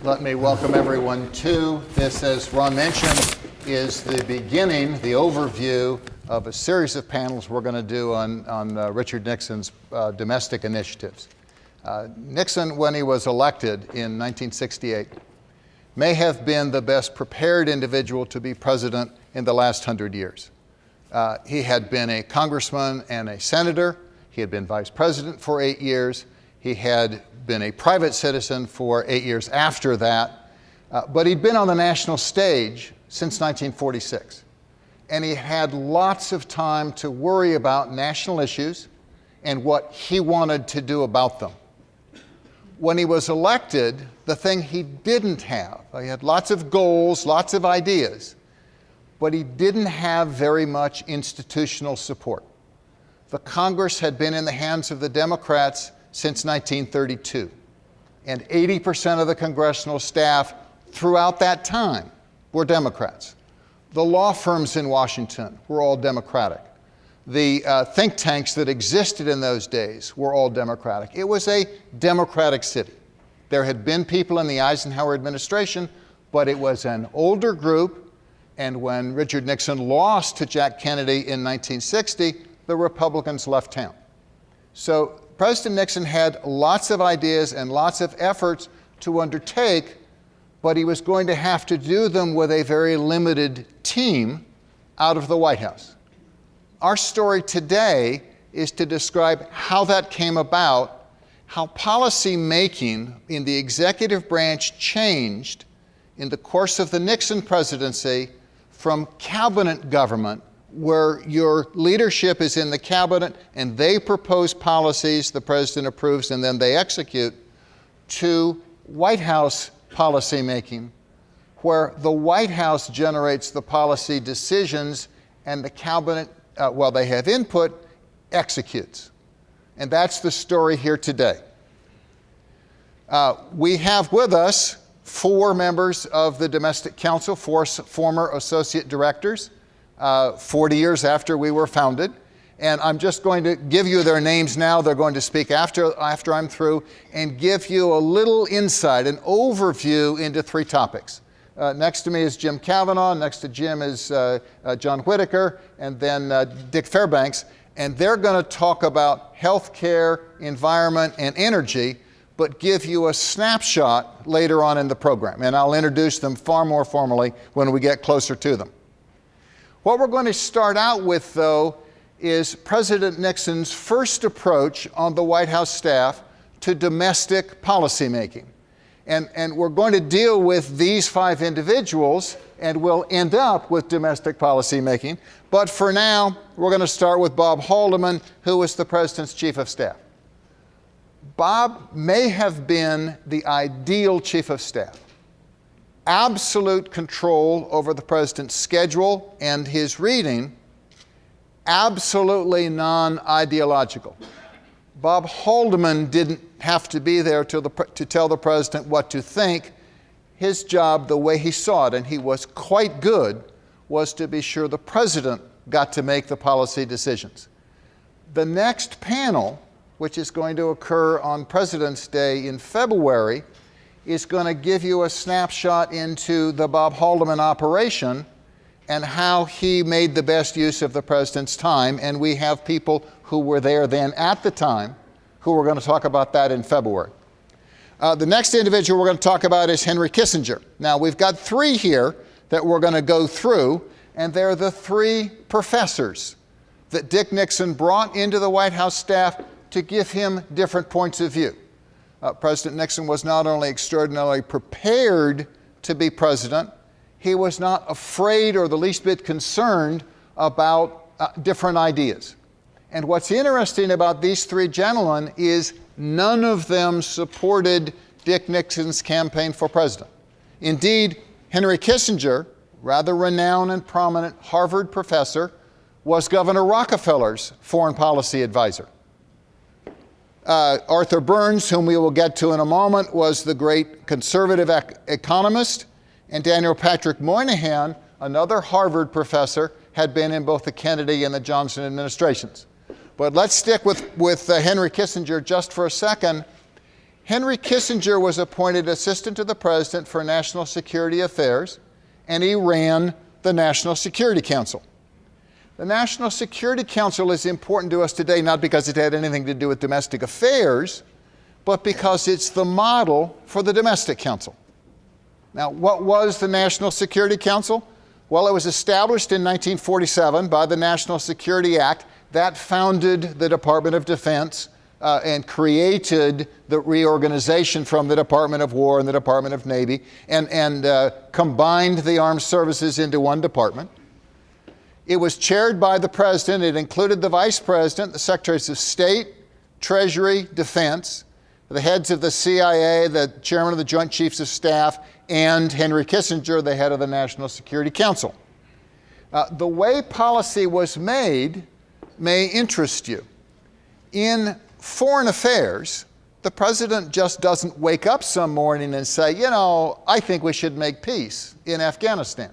Let me welcome everyone to this, as Ron mentioned, is the beginning, the overview of a series of panels we're going to do on Richard Nixon's domestic initiatives. Nixon, when he was elected in 1968, may have been the best prepared individual to be president in the last 100 years. He had been a congressman and a senator. He had been vice president for 8 years. He had been a private citizen for 8 years after that. But he'd been on the national stage since 1946. And he had lots of time to worry about national issues and what he wanted to do about them. When he was elected, the thing he didn't have, he had lots of goals, lots of ideas, but he didn't have very much institutional support. The Congress had been in the hands of the Democrats since 1932, and 80% of the congressional staff throughout that time were Democrats. The law firms in Washington were all Democratic. The think tanks that existed in those days were all Democratic. It was a Democratic city. There had been people in the Eisenhower administration, but it was an older group, and when Richard Nixon lost to Jack Kennedy in 1960, the Republicans left town. So President Nixon had lots of ideas and lots of efforts to undertake, but he was going to have to do them with a very limited team out of the White House. Our story today is to describe how that came about, how policy making in the executive branch changed in the course of the Nixon presidency from cabinet government, where your leadership is in the cabinet and they propose policies the president approves and then they execute, to White House policy making, where the White House generates the policy decisions and the cabinet, while they have input, executes. And that's the story here today. We have with us 4 members of the Domestic Council, 4 former associate directors, 40 years after we were founded. And I'm just going to give you their names now. They're going to speak after I'm through and give you a little insight, an overview into 3 topics. Next to me is Jim Cavanaugh. Next to Jim is John Whitaker, and then Dick Fairbanks. And they're going to talk about healthcare, environment, and energy, but give you a snapshot later on in the program. And I'll introduce them far more formally when we get closer to them. What we're going to start out with, though, is President Nixon's first approach on the White House staff to domestic policymaking. And we're going to deal with these 5 individuals, and we'll end up with domestic policymaking. But for now, we're going to start with Bob Haldeman, who was the President's Chief of Staff. Bob may have been the ideal Chief of Staff. Absolute control over the President's schedule and his reading, absolutely non-ideological. Bob Haldeman didn't have to be there to tell the President what to think. His job, the way he saw it, and he was quite good, was to be sure the President got to make the policy decisions. The next panel, which is going to occur on President's Day in February, is going to give you a snapshot into the Bob Haldeman operation and how he made the best use of the President's time. And we have people who were there then at the time who are going to talk about that in February. The next individual we're going to talk about is Henry Kissinger. Now, we've got 3 here that we're going to go through, and they're the 3 professors that Dick Nixon brought into the White House staff to give him different points of view. President Nixon was not only extraordinarily prepared to be president, he was not afraid or the least bit concerned about different ideas. And what's interesting about these 3 gentlemen is none of them supported Dick Nixon's campaign for president. Indeed, Henry Kissinger, rather renowned and prominent Harvard professor, was Governor Rockefeller's foreign policy advisor. Arthur Burns, whom we will get to in a moment, was the great conservative economist, and Daniel Patrick Moynihan, another Harvard professor, had been in both the Kennedy and the Johnson administrations. But let's stick with Henry Kissinger just for a second. Henry Kissinger was appointed Assistant to the President for National Security Affairs, and he ran the National Security Council. The National Security Council is important to us today, not because it had anything to do with domestic affairs, but because it's the model for the Domestic Council. Now, what was the National Security Council? Well, it was established in 1947 by the National Security Act. That founded the Department of Defense and created the reorganization from the Department of War and the Department of Navy and combined the armed services into one department. It was chaired by the President. It included the Vice President, the Secretaries of State, Treasury, Defense, the heads of the CIA, the Chairman of the Joint Chiefs of Staff, and Henry Kissinger, the head of the National Security Council. The way policy was made may interest you. In foreign affairs, the president just doesn't wake up some morning and say, you know, I think we should make peace in Afghanistan.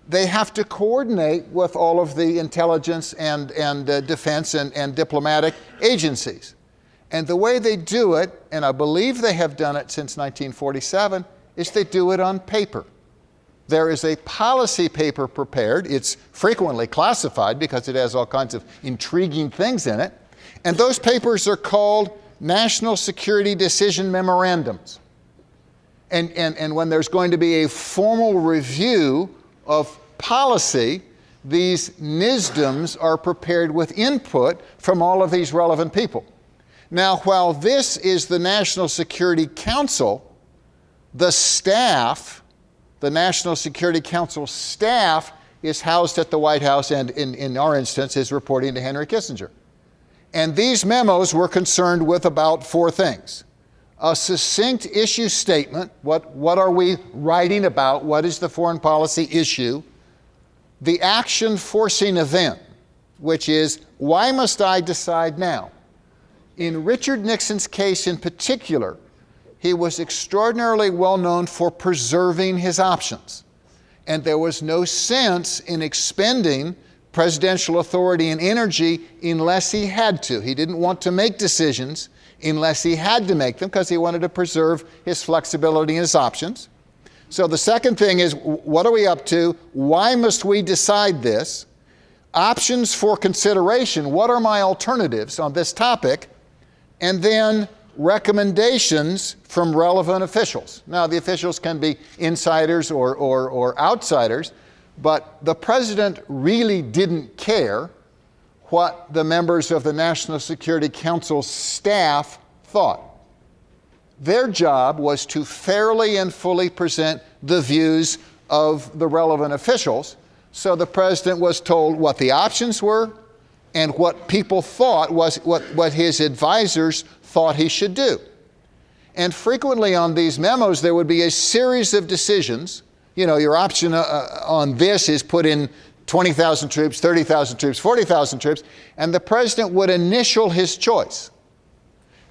They have to coordinate with all of the intelligence and defense and diplomatic agencies. And the way they do it, and I believe they have done it since 1947, is they do it on paper. There is a policy paper prepared. It's frequently classified because it has all kinds of intriguing things in it. And those papers are called National Security Decision Memorandums. And when there's going to be a formal review of policy, these NISDMs are prepared with input from all of these relevant people. Now, while this is the National Security Council, the staff, the National Security Council staff, is housed at the White House and, in our instance, is reporting to Henry Kissinger. And these memos were concerned with about four things. A succinct issue statement, what are we writing about, what is the foreign policy issue? The action forcing event, which is, why must I decide now? In Richard Nixon's case in particular, he was extraordinarily well known for preserving his options. And there was no sense in expending presidential authority and energy unless he had to. He didn't want to make decisions unless he had to make them because he wanted to preserve his flexibility and his options. So the second thing is, what are we up to? Why must we decide this? Options for consideration. What are my alternatives on this topic? And then recommendations from relevant officials. Now, the officials can be insiders or outsiders, but the president really didn't care what the members of the National Security Council staff thought. Their job was to fairly and fully present the views of the relevant officials, so the president was told what the options were and what people thought was what his advisors thought he should do. And frequently on these memos, there would be a series of decisions. You know, your option on this is put in 20,000 troops, 30,000 troops, 40,000 troops, and the president would initial his choice.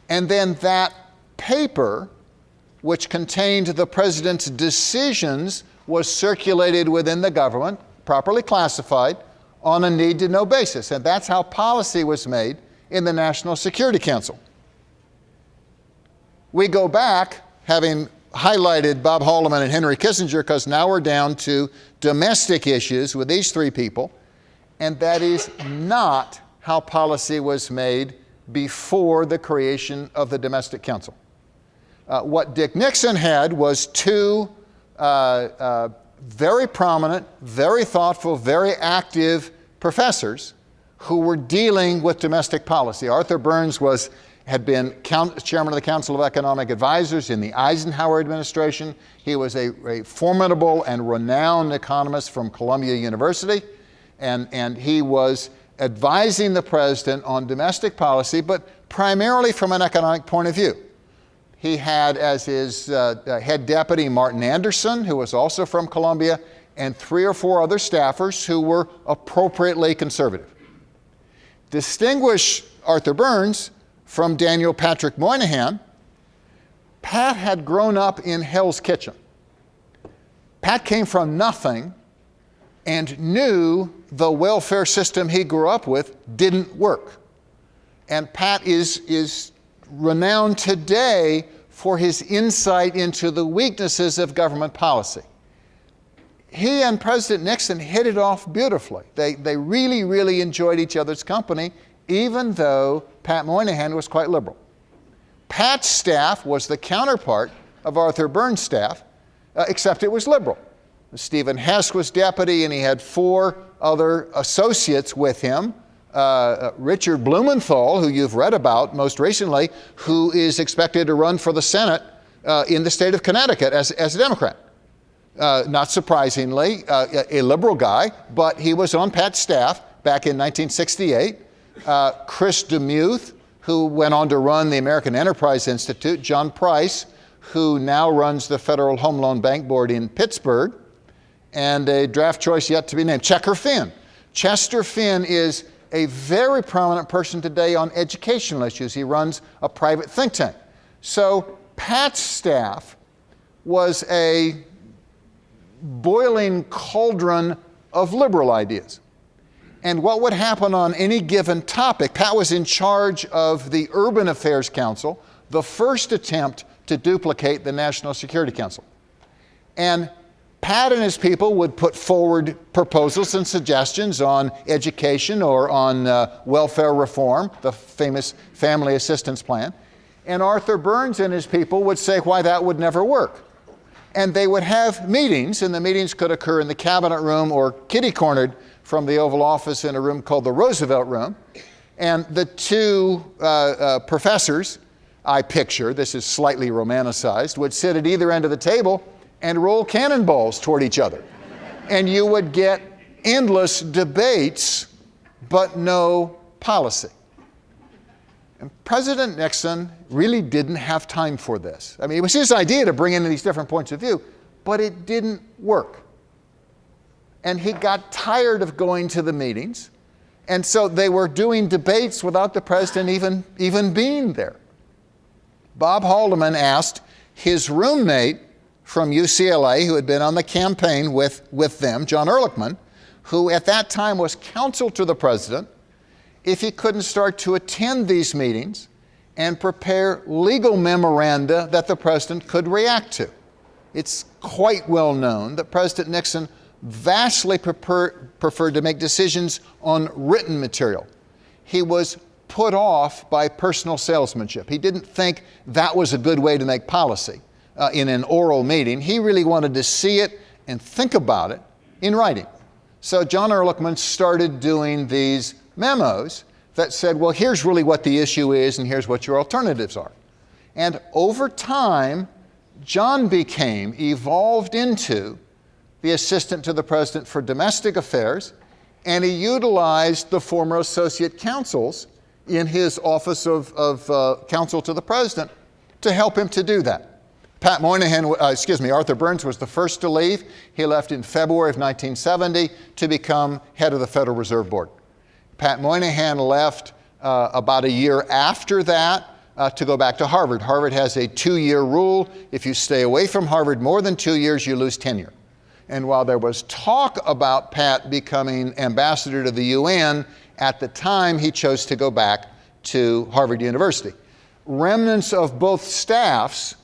And then that paper, which contained the president's decisions, was circulated within the government, properly classified, on a need-to-know basis. And that's how policy was made in the National Security Council. We go back, having highlighted Bob Haldeman and Henry Kissinger, because now we're down to domestic issues with these three people, and that is not how policy was made before the creation of the Domestic Council. What Dick Nixon had was two very prominent, very thoughtful, very active professors who were dealing with domestic policy. Arthur Burns had been chairman of the Council of Economic Advisors in the Eisenhower administration. He was a formidable and renowned economist from Columbia University, and he was advising the president on domestic policy, but primarily from an economic point of view. He had as his head deputy Martin Anderson, who was also from Columbia, and 3 or 4 other staffers who were appropriately conservative. Distinguish Arthur Burns from Daniel Patrick Moynihan. Pat had grown up in Hell's Kitchen. Pat came from nothing and knew the welfare system he grew up with didn't work. And Pat is renowned today for his insight into the weaknesses of government policy. He and President Nixon hit it off beautifully. They really, really enjoyed each other's company, even though Pat Moynihan was quite liberal. Pat's staff was the counterpart of Arthur Burns' staff, except it was liberal. Stephen Hess was deputy, and he had 4 other associates with him. Richard Blumenthal, who you've read about most recently, who is expected to run for the Senate in the state of Connecticut as a Democrat. Not surprisingly, a liberal guy, but he was on Pat's staff back in 1968. Chris DeMuth, who went on to run the American Enterprise Institute. John Price, who now runs the Federal Home Loan Bank Board in Pittsburgh. And a draft choice yet to be named, Checker Finn. Chester Finn is a very prominent person today on educational issues. He runs a private think tank. So Pat's staff was a boiling cauldron of liberal ideas. And what would happen on any given topic, Pat was in charge of the Urban Affairs Council, the first attempt to duplicate the National Security Council. And Pat and his people would put forward proposals and suggestions on education or on welfare reform, the famous Family Assistance Plan. And Arthur Burns and his people would say why that would never work. And they would have meetings, and the meetings could occur in the cabinet room or kitty-cornered from the Oval Office in a room called the Roosevelt Room. And the 2 professors, I picture, this is slightly romanticized, would sit at either end of the table and roll cannonballs toward each other. And you would get endless debates, but no policy. And President Nixon really didn't have time for this. I mean, it was his idea to bring in these different points of view, but it didn't work. And he got tired of going to the meetings, and so they were doing debates without the president even being there. Bob Haldeman asked his roommate from UCLA, who had been on the campaign with them, John Ehrlichman, who at that time was counsel to the president, if he couldn't start to attend these meetings and prepare legal memoranda that the president could react to. It's quite well known that President Nixon vastly preferred to make decisions on written material. He was put off by personal salesmanship. He didn't think that was a good way to make policy in an oral meeting. He really wanted to see it and think about it in writing. So John Ehrlichman started doing these memos that said, well, here's really what the issue is and here's what your alternatives are. And over time, John evolved into the assistant to the president for domestic affairs, and he utilized the former associate counsels in his office of counsel to the president to help him to do that. Arthur Burns was the first to leave. He left in February of 1970 to become head of the Federal Reserve Board. Pat Moynihan left about a year after that to go back to Harvard. Harvard has a 2-year rule. If you stay away from Harvard more than 2 years, you lose tenure. And while there was talk about Pat becoming ambassador to the UN, at the time he chose to go back to Harvard University. Remnants of both staffs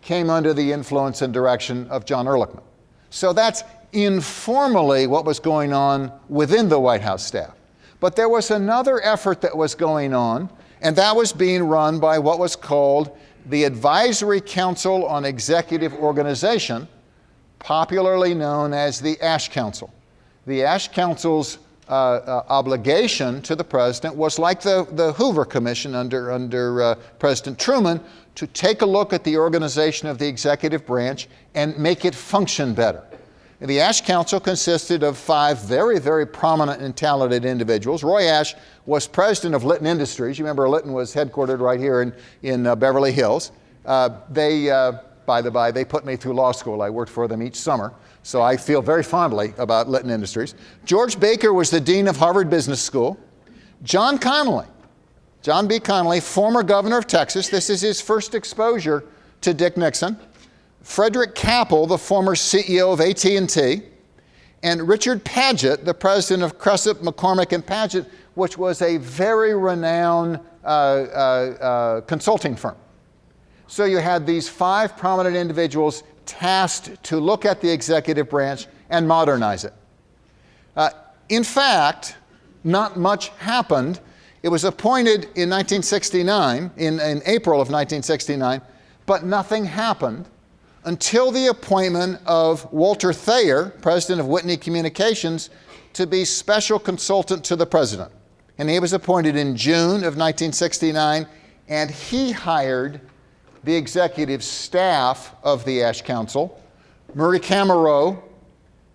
came under the influence and direction of John Ehrlichman. So that's informally what was going on within the White House staff. But there was another effort that was going on, and that was being run by what was called the Advisory Council on Executive Organization, popularly known as the Ash Council. The Ash Council's obligation to the president was like the Hoover Commission under President Truman, to take a look at the organization of the executive branch and make it function better. And the Ash Council consisted of 5 very, very prominent and talented individuals. Roy Ash was president of Litton Industries. You remember Litton was headquartered right here in Beverly Hills. By the by, they put me through law school. I worked for them each summer, so I feel very fondly about Litton Industries. George Baker was the dean of Harvard Business School. John B. Connally, former governor of Texas. This is his first exposure to Dick Nixon. Frederick Capel, the former CEO of AT&T. And Richard Paget, the president of Crescent, McCormick, and Paget, which was a very renowned consulting firm. So you had these 5 prominent individuals tasked to look at the executive branch and modernize it. In fact, not much happened. It was appointed in 1969, in April of 1969, but nothing happened until the appointment of Walter Thayer, president of Whitney Communications, to be special consultant to the president. And he was appointed in June of 1969, and he hired the executive staff of the Ash Council. Murray Cameron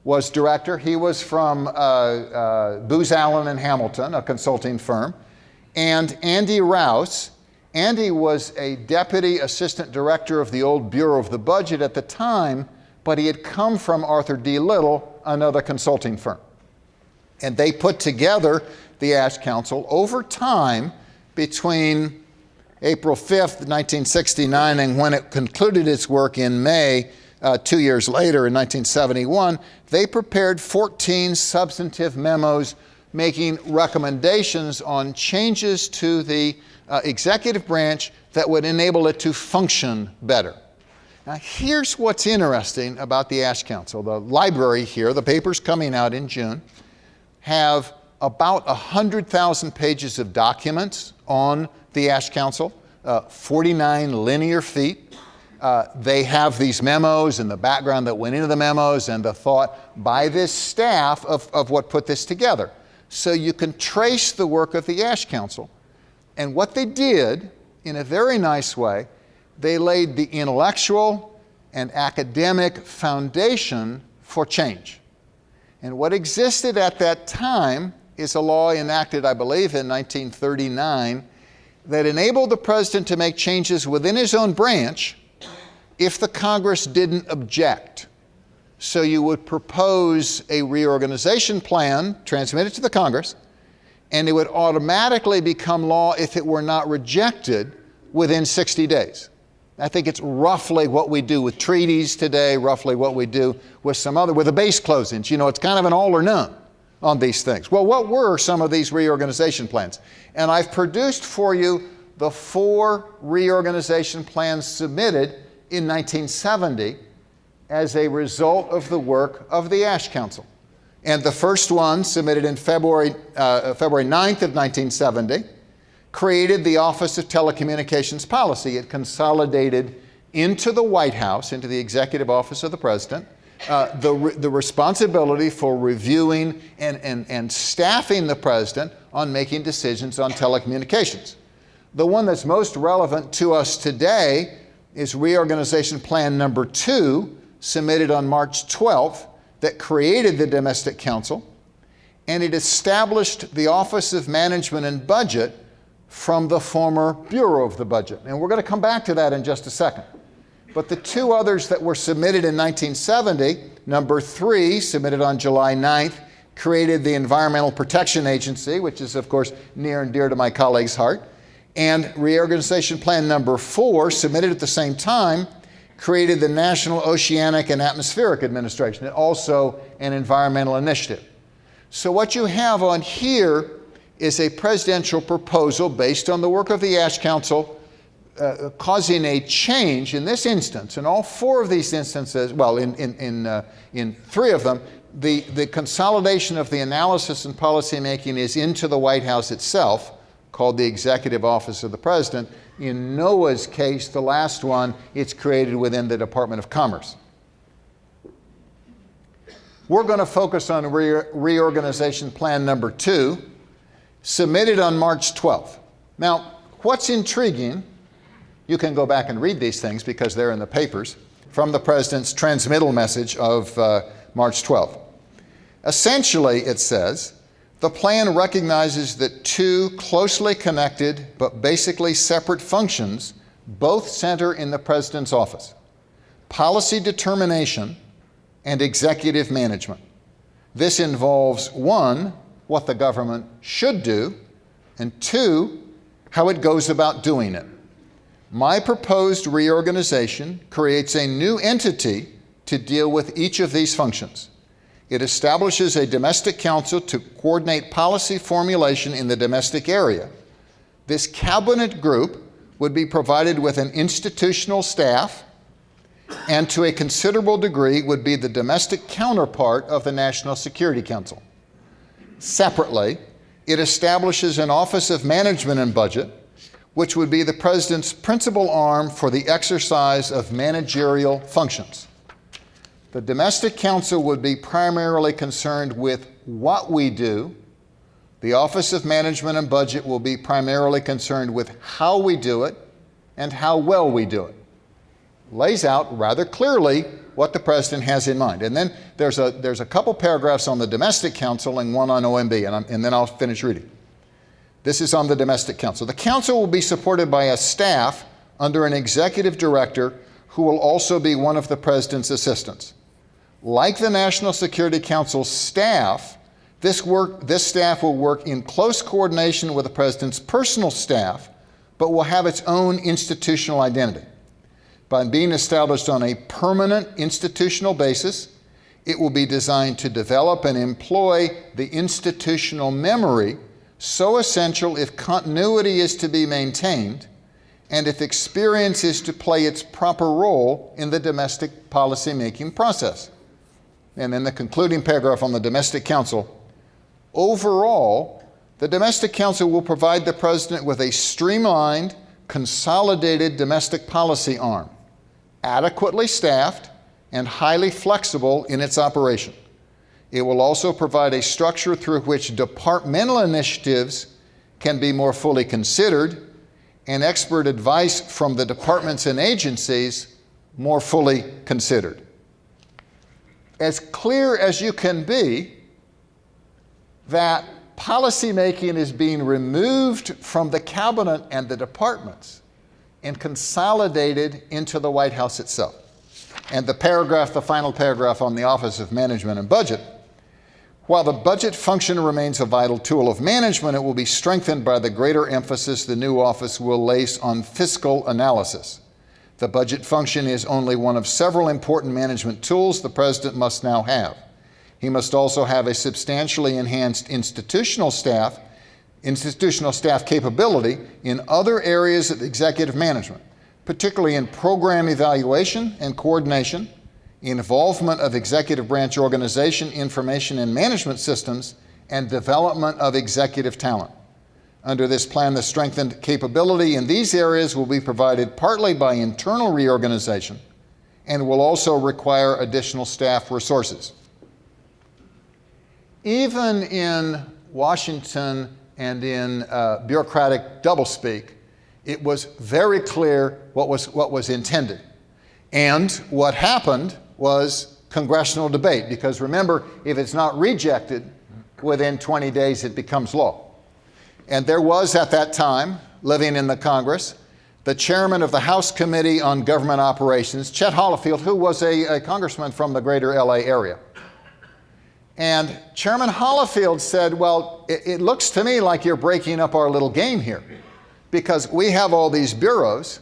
was director. He was from Booz Allen and Hamilton, a consulting firm. And Andy Rouse. Andy was a deputy assistant director of the old Bureau of the Budget at the time, but he had come from Arthur D. Little, another consulting firm. And they put together the Ash Council over time between April 5th, 1969, and when it concluded its work in May, 2 years later in 1971, they prepared 14 substantive memos making recommendations on changes to the executive branch that would enable it to function better. Now, here's what's interesting about the Ash Council. The library here, the papers coming out in June, have about 100,000 pages of documents on the Ash Council, 49 linear feet. They have these memos and the background that went into the memos and the thought by this staff of what put this together. So you can trace the work of the Ash Council. And what they did, in a very nice way, they laid the intellectual and academic foundation for change. And what existed at that time is a law enacted, I believe, in 1939 that enabled the president to make changes within his own branch if the Congress didn't object. So you would propose a reorganization plan, transmit it to the Congress, and it would automatically become law if it were not rejected within 60 days. I think it's roughly what we do with treaties today, roughly what we do with with the base closings. You know, it's kind of an all or none on these things. Well, what were some of these reorganization plans? And I've produced for you the 4 reorganization plans submitted in 1970 as a result of the work of the Ash Council. And the first one, submitted in February 9th of 1970, created the Office of Telecommunications Policy. It consolidated into the White House, into the Executive Office of the President, the responsibility for reviewing and staffing the President on making decisions on telecommunications. The one that's most relevant to us today is Reorganization Plan number 2, submitted on March 12th, that created the Domestic Council, and it established the Office of Management and Budget from the former Bureau of the Budget. And we're going to come back to that in just a second. But the 2 others that were submitted in 1970, number 3, submitted on July 9th, created the Environmental Protection Agency, which is, of course, near and dear to my colleague's heart. And Reorganization Plan number 4, submitted at the same time, created the National Oceanic and Atmospheric Administration, also an environmental initiative. So what you have on here is a presidential proposal based on the work of the Ash Council, causing a change in this instance. In all 4 of these instances, well, in 3 of them, the consolidation of the analysis and policymaking is into the White House itself, called the Executive Office of the President. In NOAA's case, the last one, it's created within the Department of Commerce. We're going to focus on Reorganization Plan number 2, submitted on March 12th. Now, what's intriguing, you can go back and read these things because they're in the papers, from the President's transmittal message of March 12th. Essentially, it says, the plan recognizes that 2 closely connected but basically separate functions both center in the President's office: policy determination and executive management. This involves 1, what the government should do, and 2, how it goes about doing it. My proposed reorganization creates a new entity to deal with each of these functions. It establishes a domestic council to coordinate policy formulation in the domestic area. This cabinet group would be provided with an institutional staff and to a considerable degree would be the domestic counterpart of the National Security Council. Separately, it establishes an Office of Management and Budget, which would be the President's principal arm for the exercise of managerial functions. The Domestic Council would be primarily concerned with what we do. The Office of Management and Budget will be primarily concerned with how we do it and how well we do it. Lays out rather clearly what the President has in mind. And then there's a couple paragraphs on the Domestic Council and one on OMB, and then I'll finish reading. This is on the Domestic Council. The Council will be supported by a staff under an executive director who will also be one of the President's assistants. Like the National Security Council staff, this staff will work in close coordination with the President's personal staff, but will have its own institutional identity. By being established on a permanent institutional basis, it will be designed to develop and employ the institutional memory so essential if continuity is to be maintained and if experience is to play its proper role in the domestic policy-making process. And then the concluding paragraph on the Domestic Council. Overall, the Domestic Council will provide the President with a streamlined, consolidated domestic policy arm, adequately staffed and highly flexible in its operation. It will also provide a structure through which departmental initiatives can be more fully considered and expert advice from the departments and agencies more fully considered. As clear as you can be that policymaking is being removed from the cabinet and the departments and consolidated into the White House itself. And the final paragraph on the Office of Management and Budget. While the budget function remains a vital tool of management, it will be strengthened by the greater emphasis the new office will place on fiscal analysis. The budget function is only one of several important management tools the President must now have. He must also have a substantially enhanced institutional staff capability in other areas of executive management, particularly in program evaluation and coordination, involvement of executive branch organization, information and management systems, and development of executive talent. Under this plan, the strengthened capability in these areas will be provided partly by internal reorganization and will also require additional staff resources. Even in Washington and in bureaucratic doublespeak, it was very clear what was intended. And what happened was congressional debate, because remember, if it's not rejected, within 20 days it becomes law. And there was at that time, living in the Congress, the chairman of the House Committee on Government Operations, Chet Holifield, who was a congressman from the greater LA area. And Chairman Holifield said, well, it looks to me like you're breaking up our little game here, because we have all these bureaus,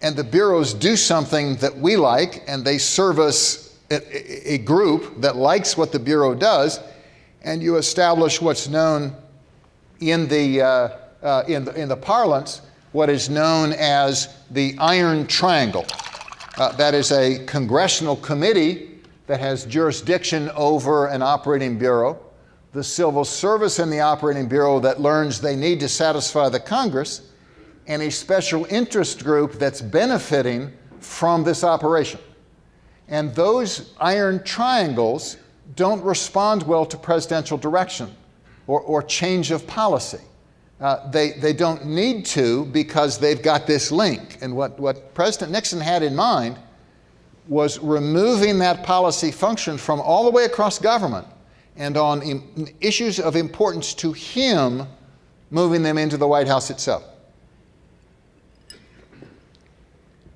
and the bureaus do something that we like, and they service a group that likes what the bureau does, and you establish what's known in the parlance, what is known as the Iron Triangle. That is a congressional committee that has jurisdiction over an operating bureau, the civil service in the operating bureau that learns they need to satisfy the Congress, and a special interest group that's benefiting from this operation. And those iron triangles don't respond well to presidential direction or change of policy. They don't need to, because they've got this link. And what President Nixon had in mind was removing that policy function from all the way across government and on issues of importance to him, moving them into the White House itself.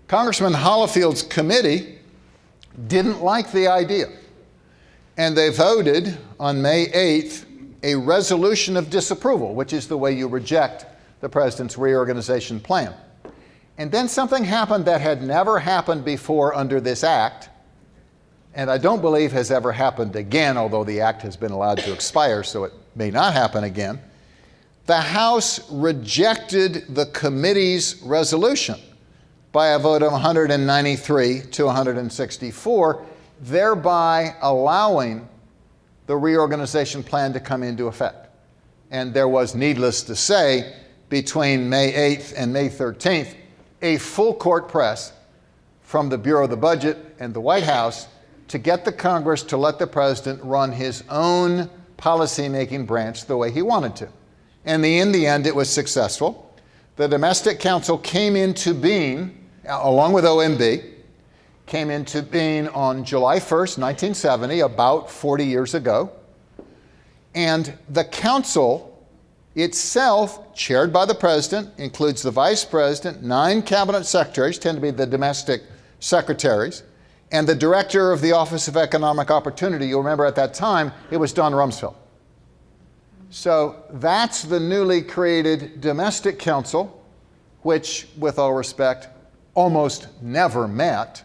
Congressman Holifield's committee didn't like the idea, and they voted on May 8th a resolution of disapproval, which is the way you reject the president's reorganization plan. And then something happened that had never happened before under this act, and I don't believe has ever happened again, although the act has been allowed to expire, so it may not happen again. The House rejected the committee's resolution by a vote of 193 to 164, thereby allowing the reorganization plan to come into effect. And there was, needless to say, between May 8th and May 13th, a full court press from the Bureau of the Budget and the White House to get the Congress to let the president run his own policymaking branch the way he wanted to. And in the end, it was successful. The Domestic Council came into being, along with OMB, came into being on July 1st, 1970, about 40 years ago. And the council itself, chaired by the president, includes the vice president, 9 cabinet secretaries, tend to be the domestic secretaries, and the director of the Office of Economic Opportunity. You'll remember at that time, it was Don Rumsfeld. So that's the newly created Domestic Council, which, with all respect, almost never met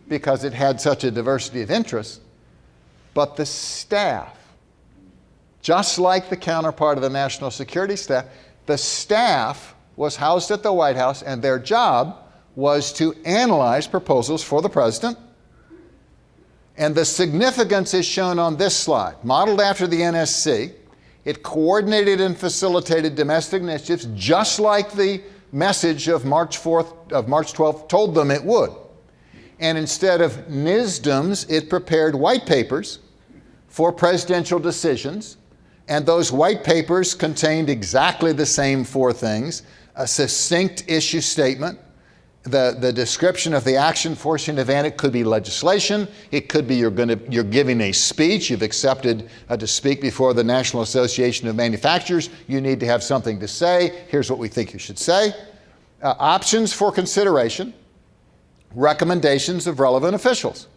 because it had such a diversity of interests. But the staff, just like the counterpart of the National Security Staff, the staff was housed at the White House, and their job was to analyze proposals for the president. And the significance is shown on this slide. Modeled after the NSC, it coordinated and facilitated domestic initiatives just like the message of March 12th told them it would. And instead of NISDMs, it prepared white papers for presidential decisions. And those white papers contained exactly the same 4 things: a succinct issue statement, the description of the action forcing event. It could be legislation. It could be you're giving a speech. You've accepted to speak before the National Association of Manufacturers. You need to have something to say. Here's what we think you should say. Options for consideration, recommendations of relevant officials.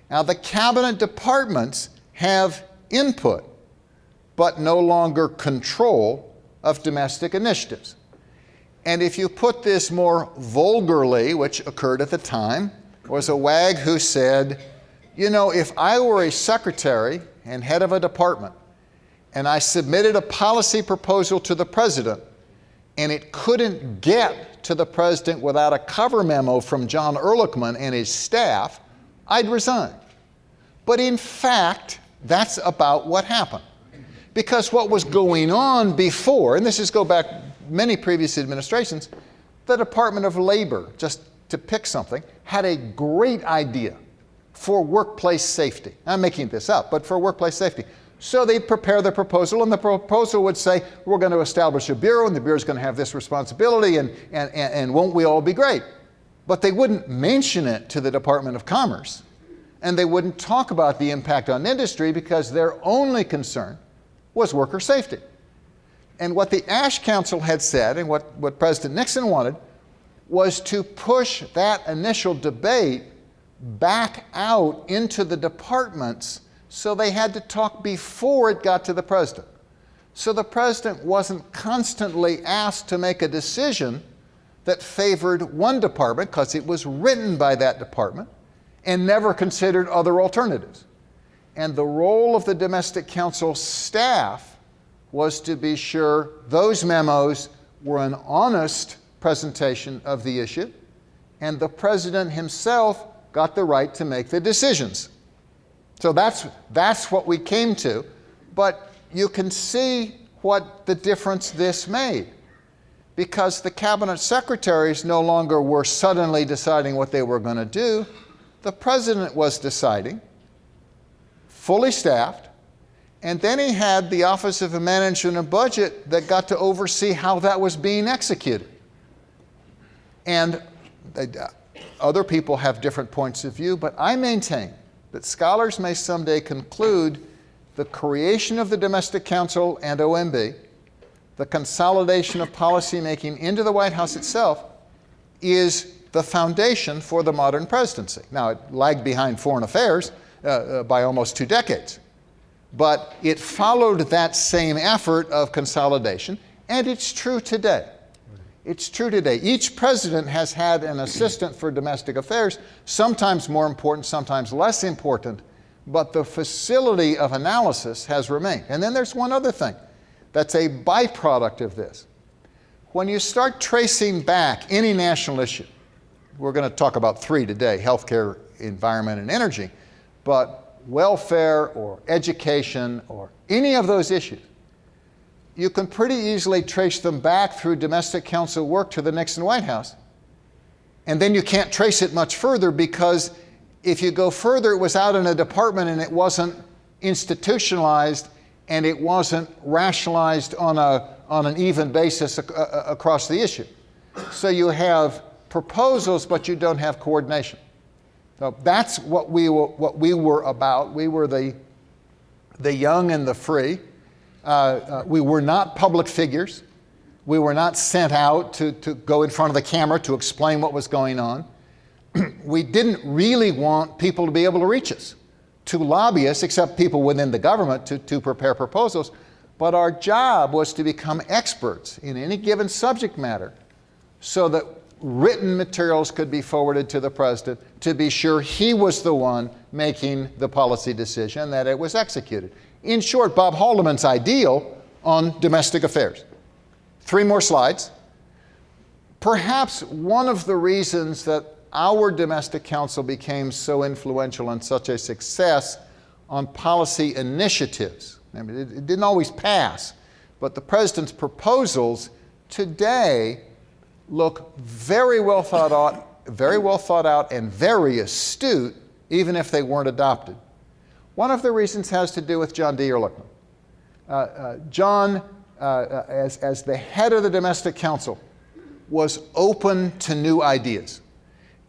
Now, the cabinet departments have input, but no longer control of domestic initiatives. And if you put this more vulgarly, which occurred at the time, was a wag who said, you know, if I were a secretary and head of a department, and I submitted a policy proposal to the president, and it couldn't get to the president without a cover memo from John Ehrlichman and his staff, I'd resign. But in fact, that's about what happened. Because what was going on before, and this is go back many previous administrations, the Department of Labor, just to pick something, had a great idea for workplace safety. I'm making this up, but for workplace safety. So they'd prepare the proposal, and the proposal would say, we're going to establish a bureau, and the bureau is going to have this responsibility, and won't we all be great? But they wouldn't mention it to the Department of Commerce, and they wouldn't talk about the impact on industry because their only concern was worker safety. And what the Ash Council had said, and what President Nixon wanted, was to push that initial debate back out into the departments, so they had to talk before it got to the president. So the president wasn't constantly asked to make a decision that favored one department because it was written by that department and never considered other alternatives. And the role of the Domestic Council staff was to be sure those memos were an honest presentation of the issue, and the president himself got the right to make the decisions. So that's what we came to, but you can see what the difference this made, because the cabinet secretaries no longer were suddenly deciding what they were going to do. The president was deciding, fully staffed, and then he had the Office of Management and Budget that got to oversee how that was being executed. And other people have different points of view, but I maintain that scholars may someday conclude the creation of the Domestic Council and OMB, the consolidation of policymaking into the White House itself, is the foundation for the modern presidency. Now, it lagged behind foreign affairs by almost 2 decades. But it followed that same effort of consolidation, and it's true today. It's true today. Each president has had an assistant for domestic affairs, sometimes more important, sometimes less important, but the facility of analysis has remained. And then there's one other thing that's a byproduct of this. When you start tracing back any national issue, we're going to talk about three today: healthcare, environment, and energy, but welfare or education or any of those issues, you can pretty easily trace them back through domestic council work to the Nixon White House. And then you can't trace it much further, because if you go further, it was out in a department and it wasn't institutionalized and it wasn't rationalized on an even basis across the issue. So you have proposals, but you don't have coordination. So that's what we were about. We were the young and the free. We were not public figures. We were not sent out to go in front of the camera to explain what was going on. We didn't really want people to be able to reach us, to lobby us, except people within the government to prepare proposals. But our job was to become experts in any given subject matter so that written materials could be forwarded to the president to be sure he was the one making the policy decision, that it was executed. In short, Bob Haldeman's ideal on domestic affairs. 3 more slides. Perhaps one of the reasons that our domestic council became so influential and such a success on policy initiatives, I mean, it didn't always pass, but the president's proposals today look very well thought out and very astute, even if they weren't adopted. One of the reasons has to do with John D. Ehrlichman. John, as the head of the domestic council, was open to new ideas.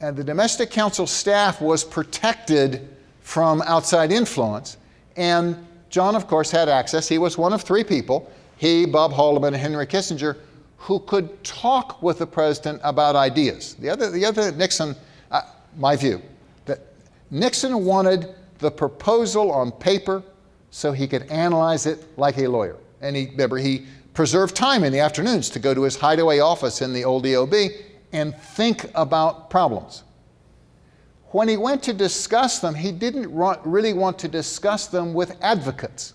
And the domestic council staff was protected from outside influence. And John, of course, had access. He was one of 3 people, he, Bob Haldeman, and Henry Kissinger, who could talk with the president about ideas. The other Nixon, my view, that Nixon wanted the proposal on paper so he could analyze it like a lawyer. And he preserved time in the afternoons to go to his hideaway office in the old EOB and think about problems. When he went to discuss them, he didn't really want to discuss them with advocates.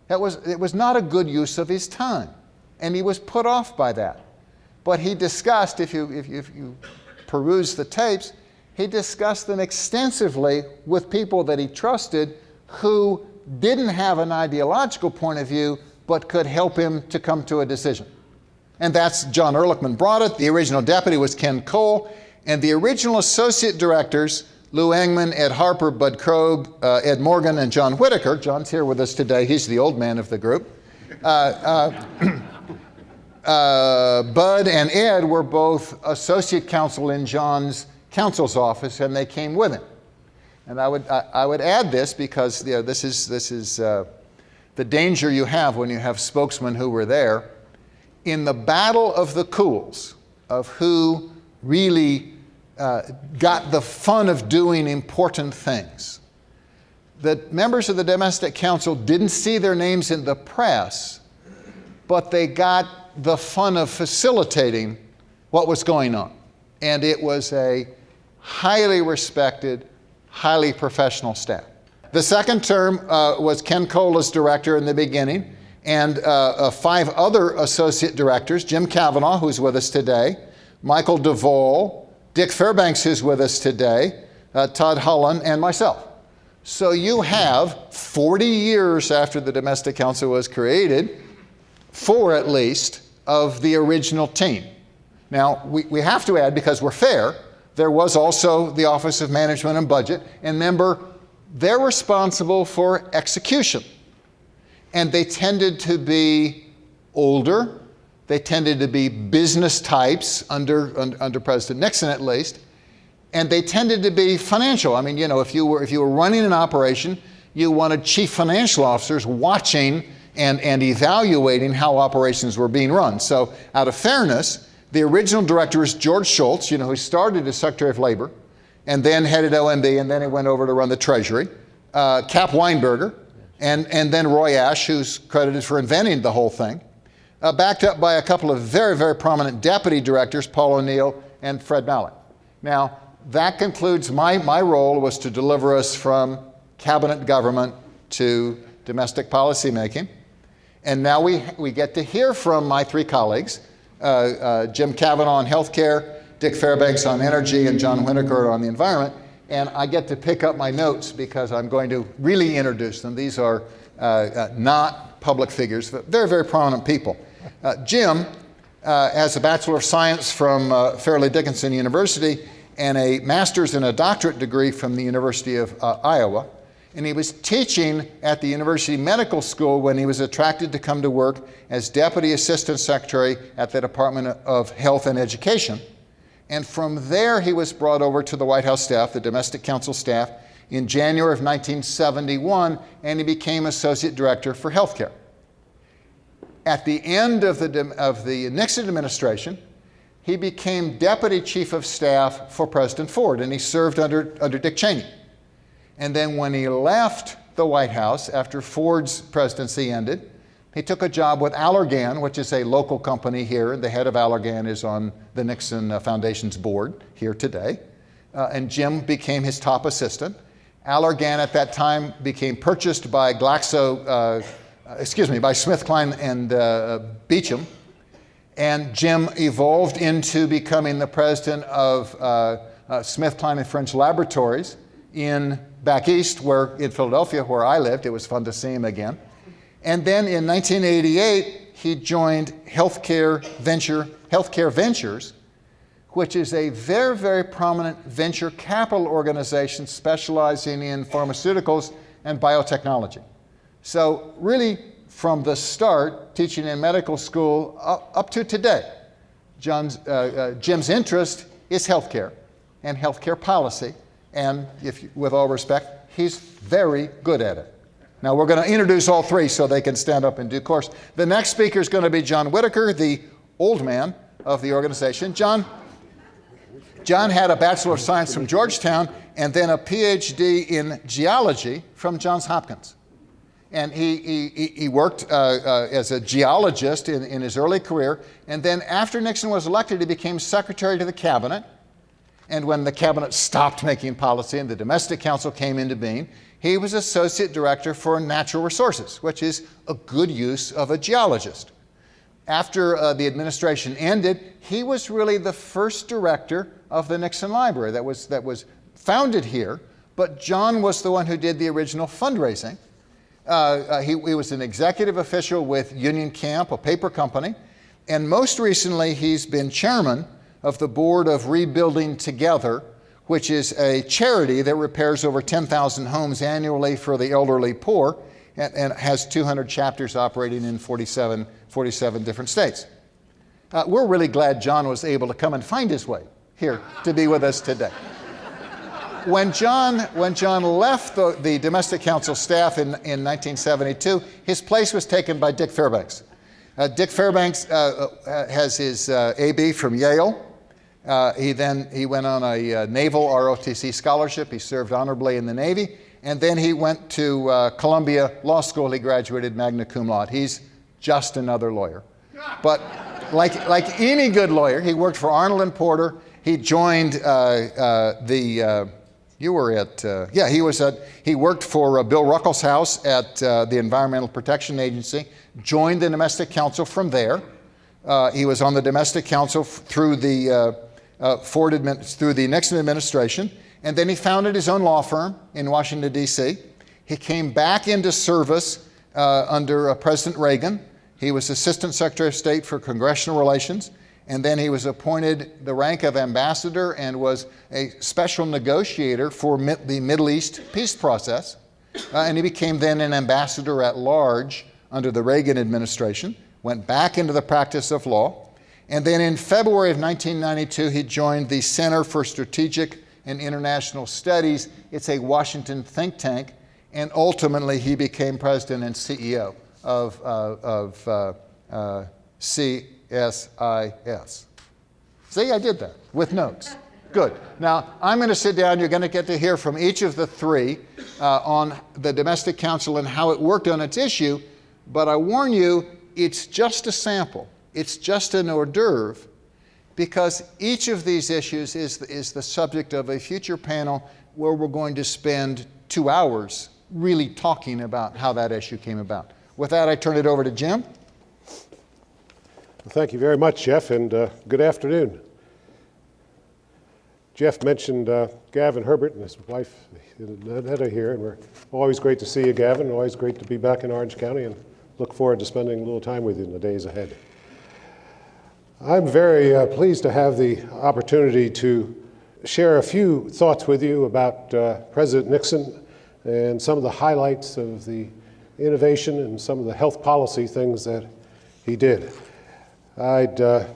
It was not a good use of his time, and he was put off by that. But he discussed, if you peruse the tapes, he discussed them extensively with people that he trusted who didn't have an ideological point of view, but could help him to come to a decision. And that's John Ehrlichman brought it. The original deputy was Ken Cole, and the original associate directors, Lou Engman, Ed Harper, Bud Krogh, Ed Morgan, and John Whitaker. John's here with us today. He's the old man of the group. Bud and Ed were both associate counsel in John's counsel's office, and they came with him. And I would add this because this is the danger you have when you have spokesmen who were there. In the battle of the cools, of who really got the fun of doing important things, the members of the domestic council didn't see their names in the press, but they got the fun of facilitating what was going on. And it was a highly respected, highly professional staff. The second term was Ken Cole as director in the beginning, and 5 other associate directors: Jim Cavanaugh, who's with us today, Michael DeVol, Dick Fairbanks, who's with us today, Todd Hullen, and myself. So you have 40 years after the domestic council was created, 4 at least, of the original team. Now, we have to add, because we're fair, there was also the Office of Management and Budget, and remember, they're responsible for execution. And they tended to be older. They tended to be business types under President Nixon, at least. And they tended to be financial. I mean, if you were running an operation, you wanted chief financial officers watching and evaluating how operations were being run. So out of fairness, the original director was George Shultz, who started as Secretary of Labor and then headed OMB, and then he went over to run the Treasury. Cap Weinberger, and then Roy Ashe, who's credited for inventing the whole thing. backed up by a couple of very, very prominent deputy directors, Paul O'Neill and Fred Mallock. Now, that concludes my role was to deliver us from cabinet government to domestic policy making. And now we get to hear from my three colleagues, Jim Cavanaugh on healthcare, Dick Fairbanks on energy, and John Whitaker on the environment. And I get to pick up my notes because I'm going to really introduce them. These are not public figures, but very, very prominent people. Jim has a Bachelor of Science from Fairleigh Dickinson University and a master's and a doctorate degree from the University of Iowa. And he was teaching at the University Medical School when he was attracted to come to work as Deputy Assistant Secretary at the Department of Health and Education. And from there, he was brought over to the White House staff, the Domestic Council staff, in January of 1971, and he became Associate Director for Healthcare. At the end of the Nixon administration, he became Deputy Chief of Staff for President Ford, and he served under Dick Cheney. And then when he left the White House after Ford's presidency ended, he took a job with Allergan, which is a local company here. The head of Allergan is on the Nixon Foundation's board here today. And Jim became his top assistant. Allergan at that time became purchased by by SmithKline and Beecham. And Jim evolved into becoming the president of SmithKline and French Laboratories back east, in Philadelphia, where I lived. It was fun to see him again. And then in 1988, he joined Healthcare Ventures, which is a very, very prominent venture capital organization specializing in pharmaceuticals and biotechnology. So really, from the start, teaching in medical school up to today, Jim's interest is healthcare and healthcare policy. And with all respect, he's very good at it. Now, we're going to introduce all three so they can stand up in due course. The next speaker is going to be John Whitaker, the old man of the organization. John had a Bachelor of Science from Georgetown and then a PhD in geology from Johns Hopkins. And he worked as a geologist in his early career. And then after Nixon was elected, he became Secretary to the Cabinet. And when the Cabinet stopped making policy and the Domestic Council came into being, he was Associate Director for Natural Resources, which is a good use of a geologist. After the administration ended, he was really the first director of the Nixon Library that was founded here, but John was the one who did the original fundraising. He was an executive official with Union Camp, a paper company, and most recently he's been chairman of the board of Rebuilding Together, which is a charity that repairs over 10,000 homes annually for the elderly poor and has 200 chapters operating in 47 different states. We're really glad John was able to come and find his way here to be with us today. When John left the Domestic Council staff in 1972, his place was taken by Dick Fairbanks. Dick Fairbanks has his AB from Yale. He went on a naval ROTC scholarship. He served honorably in the Navy. And then he went to Columbia Law School. He graduated magna cum laude. He's just another lawyer. But like any good lawyer, he worked for Arnold and Porter. He joined he worked for Bill Ruckelshaus at the Environmental Protection Agency, joined the Domestic Council from there. He was on the Domestic Council through the Nixon administration, and then he founded his own law firm in Washington, D.C. He came back into service under President Reagan. He was Assistant Secretary of State for Congressional Relations, and then he was appointed the rank of ambassador and was a special negotiator for the Middle East peace process. And he became then an ambassador at large under the Reagan administration, went back into the practice of law. And then in February of 1992, he joined the Center for Strategic and International Studies. It's a Washington think tank. And ultimately, he became president and CEO of CSIS. See, I did that with notes. Good. Now, I'm going to sit down. You're going to get to hear from each of the three on the Domestic Council and how it worked on its issue. But I warn you, it's just a sample. It's just an hors d'oeuvre, because each of these issues is the subject of a future panel where we're going to spend 2 hours really talking about how that issue came about. With that, I turn it over to Jim. Well, thank you very much, Jeff, and good afternoon. Jeff mentioned Gavin Herbert and his wife, Netta, here, and we're always great to see you, Gavin. Always great to be back in Orange County, and look forward to spending a little time with you in the days ahead. I'm very pleased to have the opportunity to share a few thoughts with you about President Nixon and some of the highlights of the innovation and some of the health policy things that he did. I'd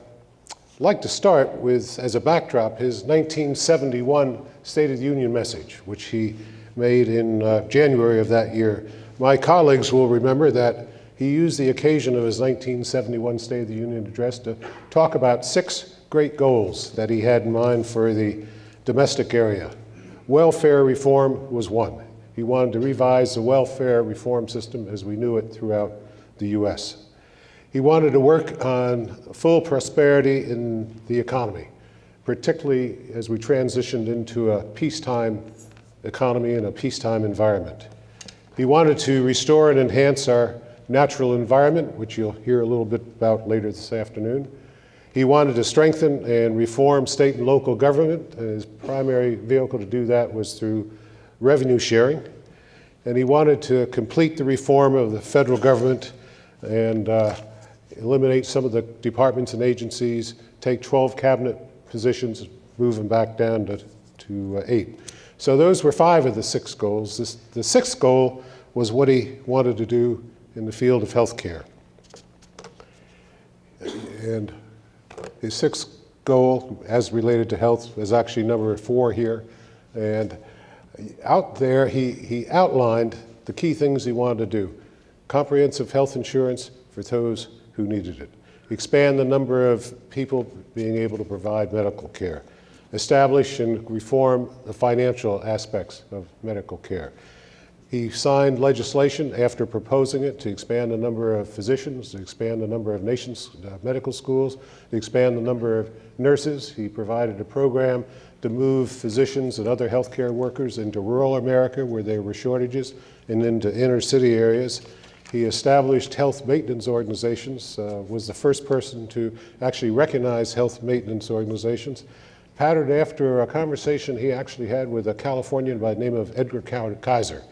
like to start with, as a backdrop, his 1971 State of the Union message, which he made in January of that year. My colleagues will remember that he used the occasion of his 1971 State of the Union address to talk about 6 great goals that he had in mind for the domestic area. Welfare reform was one. He wanted to revise the welfare reform system as we knew it throughout the U.S. He wanted to work on full prosperity in the economy, particularly as we transitioned into a peacetime economy and a peacetime environment. He wanted to restore and enhance our natural environment, which you'll hear a little bit about later this afternoon. He wanted to strengthen and reform state and local government, and his primary vehicle to do that was through revenue sharing. And he wanted to complete the reform of the federal government and eliminate some of the departments and agencies, take 12 cabinet positions, move them back down to 8. So those were 5 of the 6 goals. The 6th goal was what he wanted to do in the field of healthcare. And his 6th goal, as related to health, is actually number 4 here. And out there, he outlined the key things he wanted to do. Comprehensive health insurance for those who needed it. Expand the number of people being able to provide medical care. Establish and reform the financial aspects of medical care. He signed legislation after proposing it to expand the number of physicians, to expand the number of nation's medical schools, to expand the number of nurses. He provided a program to move physicians and other healthcare workers into rural America where there were shortages and into inner city areas. He established health maintenance organizations, was the first person to actually recognize health maintenance organizations, patterned after a conversation he actually had with a Californian by the name of Edgar Kaiser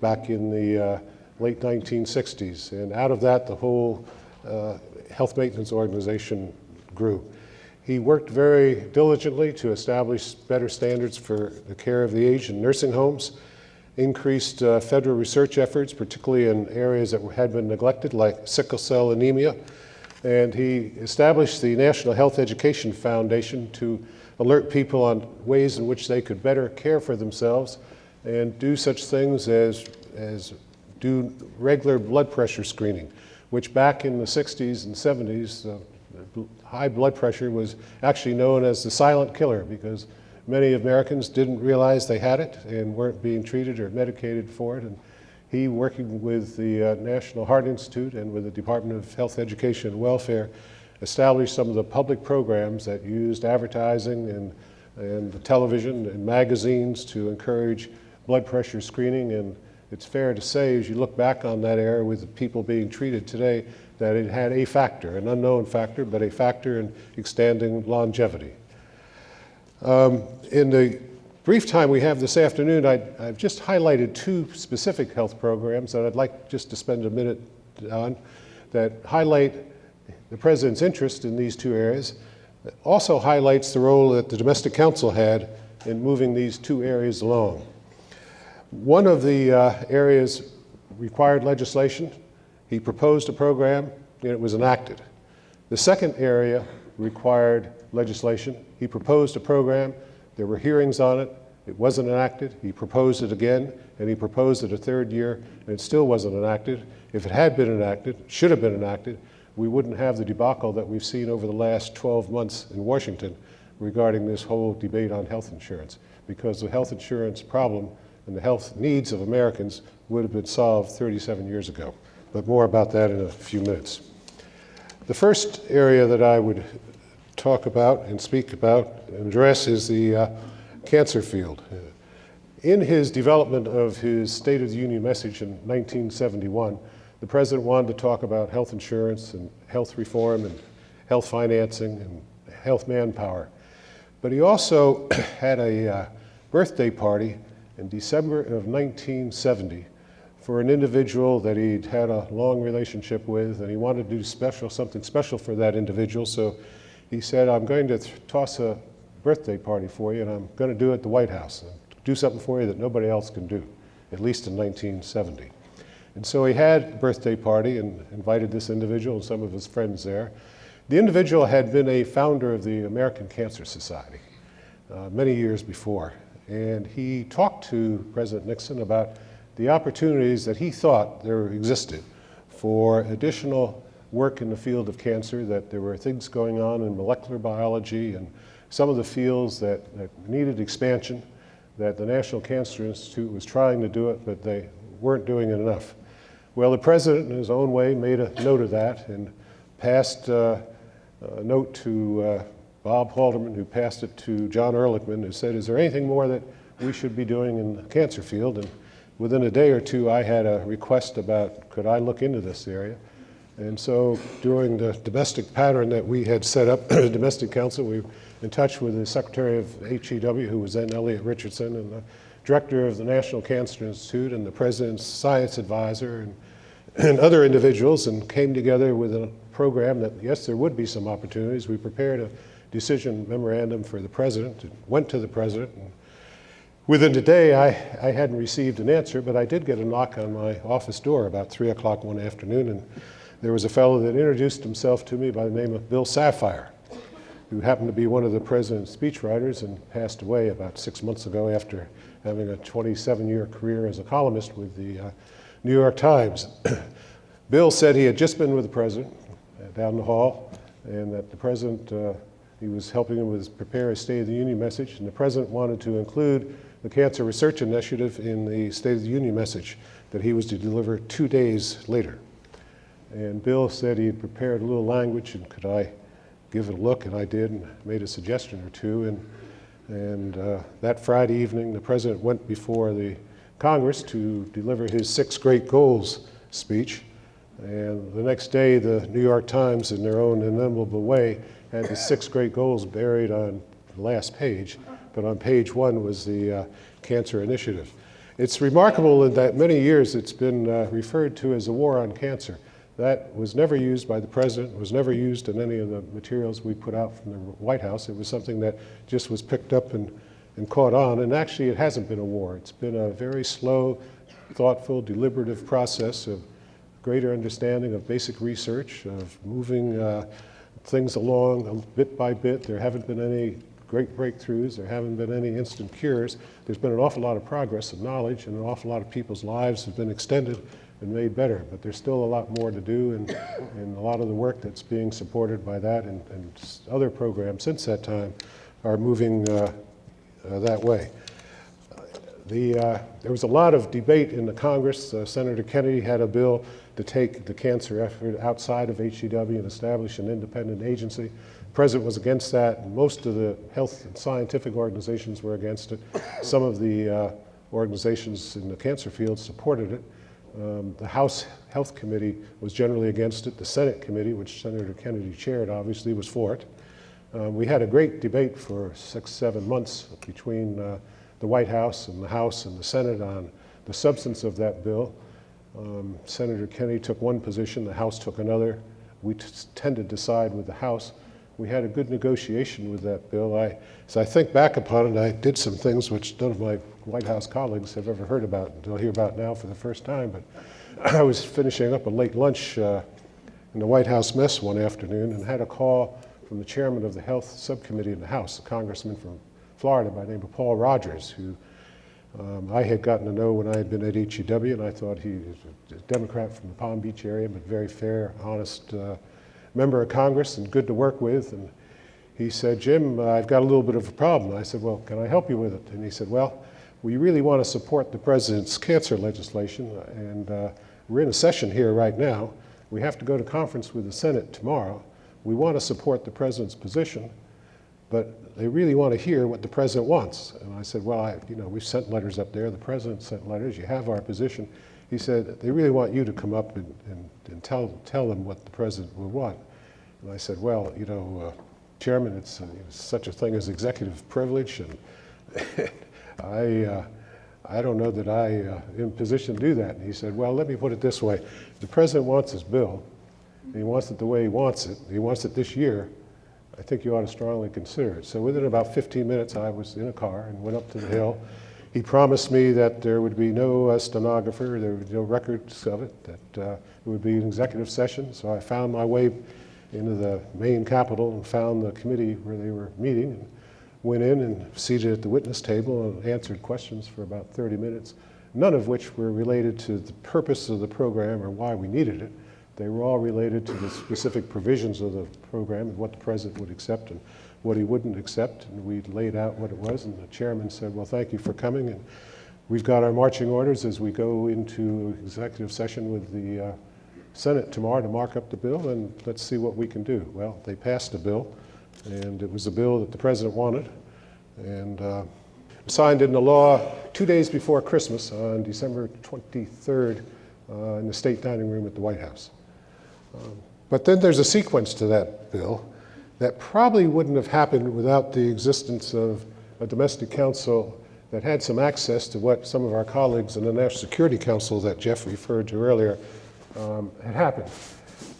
back in the late 1960s. And out of that, the whole health maintenance organization grew. He worked very diligently to establish better standards for the care of the aged in nursing homes, increased federal research efforts, particularly in areas that had been neglected, like sickle cell anemia. And he established the National Health Education Foundation to alert people on ways in which they could better care for themselves and do such things as do regular blood pressure screening, which back in the 60s and 70s, high blood pressure was actually known as the silent killer because many Americans didn't realize they had it and weren't being treated or medicated for it. And he, working with the National Heart Institute and with the Department of Health, Education, and Welfare, established some of the public programs that used advertising and television and magazines to encourage blood pressure screening. And it's fair to say, as you look back on that era with the people being treated today, that it had a factor, an unknown factor, but a factor in extending longevity. In the brief time we have this afternoon, I've just highlighted 2 specific health programs that I'd like just to spend a minute on that highlight the President's interest in these 2 areas. It also highlights the role that the Domestic Council had in moving these 2 areas along. One of the areas required legislation. He proposed a program and it was enacted. The second area required legislation. He proposed a program, there were hearings on it, it wasn't enacted. He proposed it again, and he proposed it a 3rd year, and it still wasn't enacted. If it had been enacted, should have been enacted, we wouldn't have the debacle that we've seen over the last 12 months in Washington regarding this whole debate on health insurance, because the health insurance problem and the health needs of Americans would have been solved 37 years ago. But more about that in a few minutes. The first area that I would talk about and speak about and address is the cancer field. In his development of his State of the Union message in 1971, the president wanted to talk about health insurance and health reform and health financing and health manpower. But he also had a birthday party in December of 1970 for an individual that he'd had a long relationship with, and he wanted to do something special for that individual. So he said, I'm going to toss a birthday party for you, and I'm going to do it at the White House. Do something for you that nobody else can do, at least in 1970. And so he had a birthday party and invited this individual and some of his friends there. The individual had been a founder of the American Cancer Society many years before. And he talked to President Nixon about the opportunities that he thought there existed for additional work in the field of cancer, that there were things going on in molecular biology and some of the fields that needed expansion, that the National Cancer Institute was trying to do it, but they weren't doing it enough. Well, the president, in his own way, made a note of that and passed a note to Bob Haldeman, who passed it to John Ehrlichman, who said, is there anything more that we should be doing in the cancer field? And within a day or two, I had a request about, could I look into this area? And so during the domestic pattern that we had set up, the domestic council, we were in touch with the secretary of HEW, who was then Elliot Richardson, and the director of the National Cancer Institute, and the president's science advisor, and other individuals, and came together with a program that, yes, there would be some opportunities. We prepared a decision memorandum for the president, and went to the president. And within a day, I hadn't received an answer, but I did get a knock on my office door about 3 o'clock one afternoon, and there was a fellow that introduced himself to me by the name of Bill Sapphire, who happened to be one of the president's speechwriters and passed away about 6 months ago after having a 27-year career as a columnist with the New York Times. Bill said he had just been with the president down the hall, and that the president, he was helping him prepare his State of the Union message, and the president wanted to include the Cancer Research Initiative in the State of the Union message that he was to deliver 2 days later. And Bill said he had prepared a little language, and could I give it a look? And I did, and made a suggestion or two. And that Friday evening, the president went before the Congress to deliver his 6 Great Goals speech. And the next day, the New York Times, in their own inimitable way, had the 6 Great Goals buried on the last page. But on page 1 was the Cancer Initiative. It's remarkable in that many years it's been referred to as a war on cancer. That was never used by the president, was never used in any of the materials we put out from the White House. It was something that just was picked up and caught on. And actually, it hasn't been a war. It's been a very slow, thoughtful, deliberative process of greater understanding of basic research, of moving things along bit by bit. There haven't been any great breakthroughs. There haven't been any instant cures. There's been an awful lot of progress and knowledge, and an awful lot of people's lives have been extended and made better. But there's still a lot more to do, and a lot of the work that's being supported by that and other programs since that time are moving that way. There was a lot of debate in the Congress. Senator Kennedy had a bill to take the cancer effort outside of HEW and establish an independent agency. The president was against that, and most of the health and scientific organizations were against it. Some of the organizations in the cancer field supported it. The House Health Committee was generally against it. The Senate Committee, which Senator Kennedy chaired, obviously was for it. We had a great debate for 6-7 months between the White House and the Senate on the substance of that bill. Senator Kennedy took one position, the House took another. We tended to side with the House. We had a good negotiation with that bill. As I think back upon it, I did some things which none of my White House colleagues have ever heard about, and they'll hear about now for the first time. But I was finishing up a late lunch in the White House mess one afternoon and had a call from the chairman of the Health Subcommittee in the House, a congressman from Florida by the name of Paul Rogers, who I had gotten to know when I had been at HEW, and I thought he was a Democrat from the Palm Beach area, but very fair, honest member of Congress and good to work with. And he said, Jim, I've got a little bit of a problem. I said, well, can I help you with it? And he said, well, we really want to support the president's cancer legislation, and we're in a session here right now, we have to go to conference with the Senate tomorrow. We want to support the president's position, but they really want to hear what the president wants. And I said, well, we've sent letters up there. The president sent letters. You have our position. He said, they really want you to come up and tell them what the president would want. And I said, well, Chairman, it's such a thing as executive privilege, and I don't know that I am in position to do that. And he said, well, let me put it this way. If the president wants his bill, and he wants it the way he wants it this year, I think you ought to strongly consider it. So within about 15 minutes, I was in a car and went up to the Hill. He promised me that there would be no stenographer, there would be no records of it, that it would be an executive session. So I found my way into the main Capitol and found the committee where they were meeting, and went in and seated at the witness table and answered questions for about 30 minutes, none of which were related to the purpose of the program or why we needed it. They were all related to the specific provisions of the program and what the president would accept and what he wouldn't accept. And we laid out what it was, and the chairman said, well, thank you for coming. And we've got our marching orders as we go into executive session with the Senate tomorrow to mark up the bill, and let's see what we can do. Well, they passed the bill, and it was a bill that the president wanted, and signed into law 2 days before Christmas on December 23rd in the state dining room at the White House. But then there's a sequence to that bill that probably wouldn't have happened without the existence of a domestic council that had some access to what some of our colleagues in the National Security Council that Jeff referred to earlier had happened.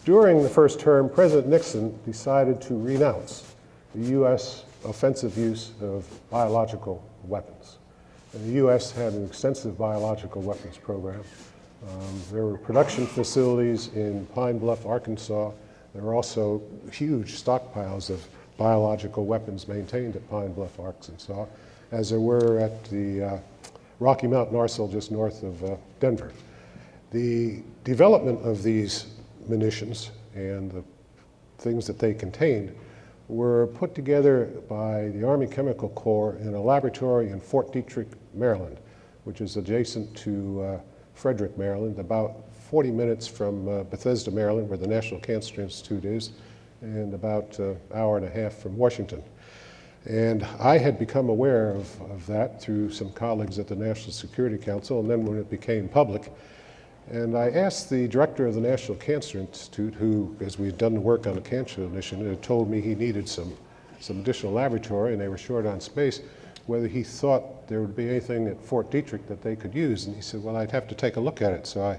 During the first term, President Nixon decided to renounce the U.S. offensive use of biological weapons. And the U.S. had an extensive biological weapons program. There were production facilities in Pine Bluff, Arkansas. There were also huge stockpiles of biological weapons maintained at Pine Bluff, Arkansas, as there were at the Rocky Mountain Arsenal just north of Denver. The development of these munitions and the things that they contained were put together by the Army Chemical Corps in a laboratory in Fort Detrick, Maryland, which is adjacent to Frederick, Maryland, about 40 minutes from Bethesda, Maryland, where the National Cancer Institute is, and about an hour and a half from Washington. And I had become aware of that through some colleagues at the National Security Council, and then when it became public. And I asked the director of the National Cancer Institute, who, as we had done the work on the cancer initiative, had told me he needed some additional laboratory and they were short on space, whether he thought there would be anything at Fort Detrick that they could use. And he said, well, I'd have to take a look at it. So I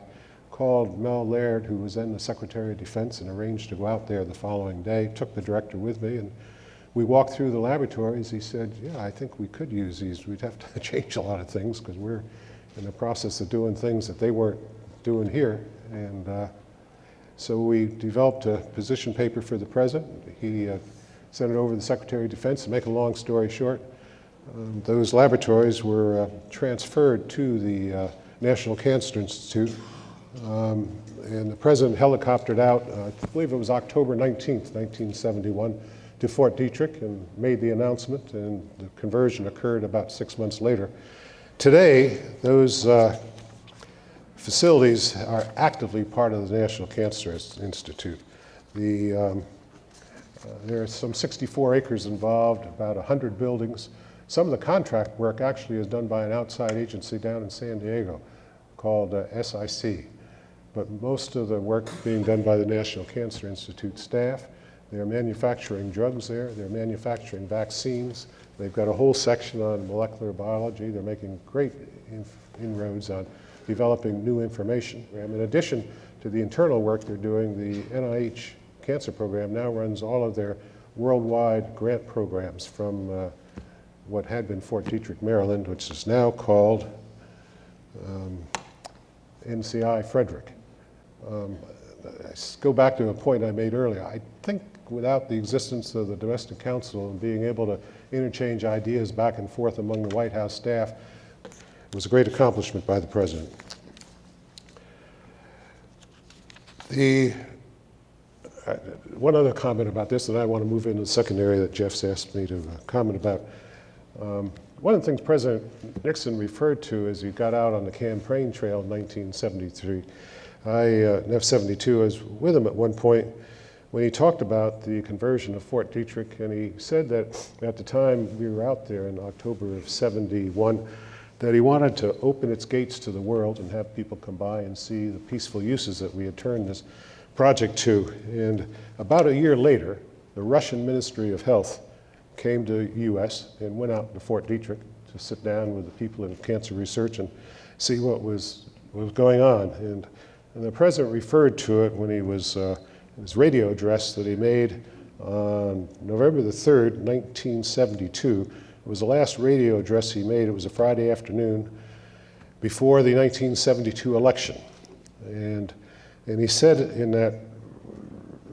called Mel Laird, who was then the Secretary of Defense, and arranged to go out there the following day, took the director with me, and we walked through the laboratories. He said, yeah, I think we could use these. We'd have to change a lot of things because we're in the process of doing things that they weren't doing here. And so we developed a position paper for the president. He sent it over to the Secretary of Defense. To make a long story short, those laboratories were transferred to the National Cancer Institute, and the president helicoptered out, I believe it was October 19th, 1971, to Fort Detrick and made the announcement, and the conversion occurred about 6 months later. Today, those facilities are actively part of the National Cancer Institute. There are some 64 acres involved, about 100 buildings. Some of the contract work actually is done by an outside agency down in San Diego called SIC. But most of the work being done by the National Cancer Institute staff. They're manufacturing drugs there. They're manufacturing vaccines. They've got a whole section on molecular biology. They're making great inroads on developing new information. And in addition to the internal work they're doing, the NIH cancer program now runs all of their worldwide grant programs from what had been Fort Detrick, Maryland, which is now called NCI Frederick. I go back to a point I made earlier. I think without the existence of the Domestic Council and being able to interchange ideas back and forth among the White House staff, it was a great accomplishment by the president. One other comment about this, and I want to move into the second area that Jeff's asked me to comment about. One of the things President Nixon referred to as he got out on the campaign trail in 1973, in F-72, I was with him at one point when he talked about the conversion of Fort Detrick, and he said that at the time we were out there in October of '71, that he wanted to open its gates to the world and have people come by and see the peaceful uses that we had turned this project to. And about a year later, the Russian Ministry of Health came to U.S. and went out to Fort Detrick to sit down with the people in cancer research and see what was going on. And the president referred to it when he was his radio address that he made on November the 3rd, 1972. It was the last radio address he made. It was a Friday afternoon before the 1972 election. And he said in that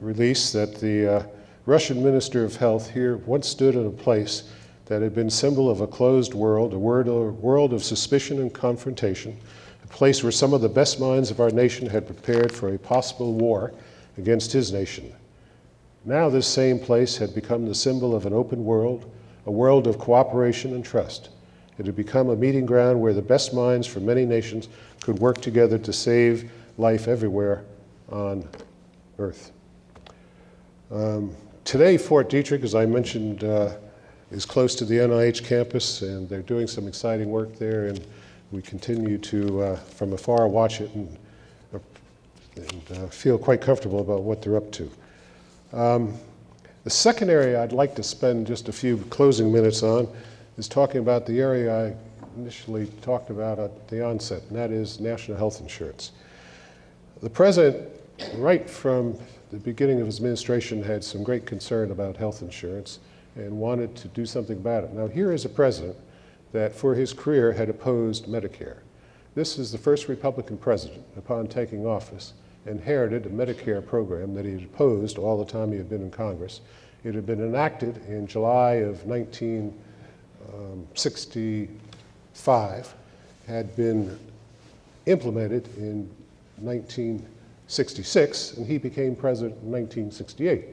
release that the Russian Minister of Health here once stood in a place that had been symbol of a closed world, a world of suspicion and confrontation, a place where some of the best minds of our nation had prepared for a possible war against his nation. Now this same place had become the symbol of an open world, a world of cooperation and trust. It had become a meeting ground where the best minds from many nations could work together to save life everywhere on Earth. Today, Fort Detrick, as I mentioned, is close to the NIH campus, and they're doing some exciting work there, and we continue to, from afar, watch it and feel quite comfortable about what they're up to. The second area I'd like to spend just a few closing minutes on is talking about the area I initially talked about at the onset, and that is national health insurance. The president, right from the beginning of his administration, had some great concern about health insurance and wanted to do something about it. Now, here is a president that for his career had opposed Medicare. This is the first Republican president, upon taking office, inherited a Medicare program that he had opposed all the time he had been in Congress. It had been enacted in July of 1965, had been implemented in 1966, and he became president in 1968.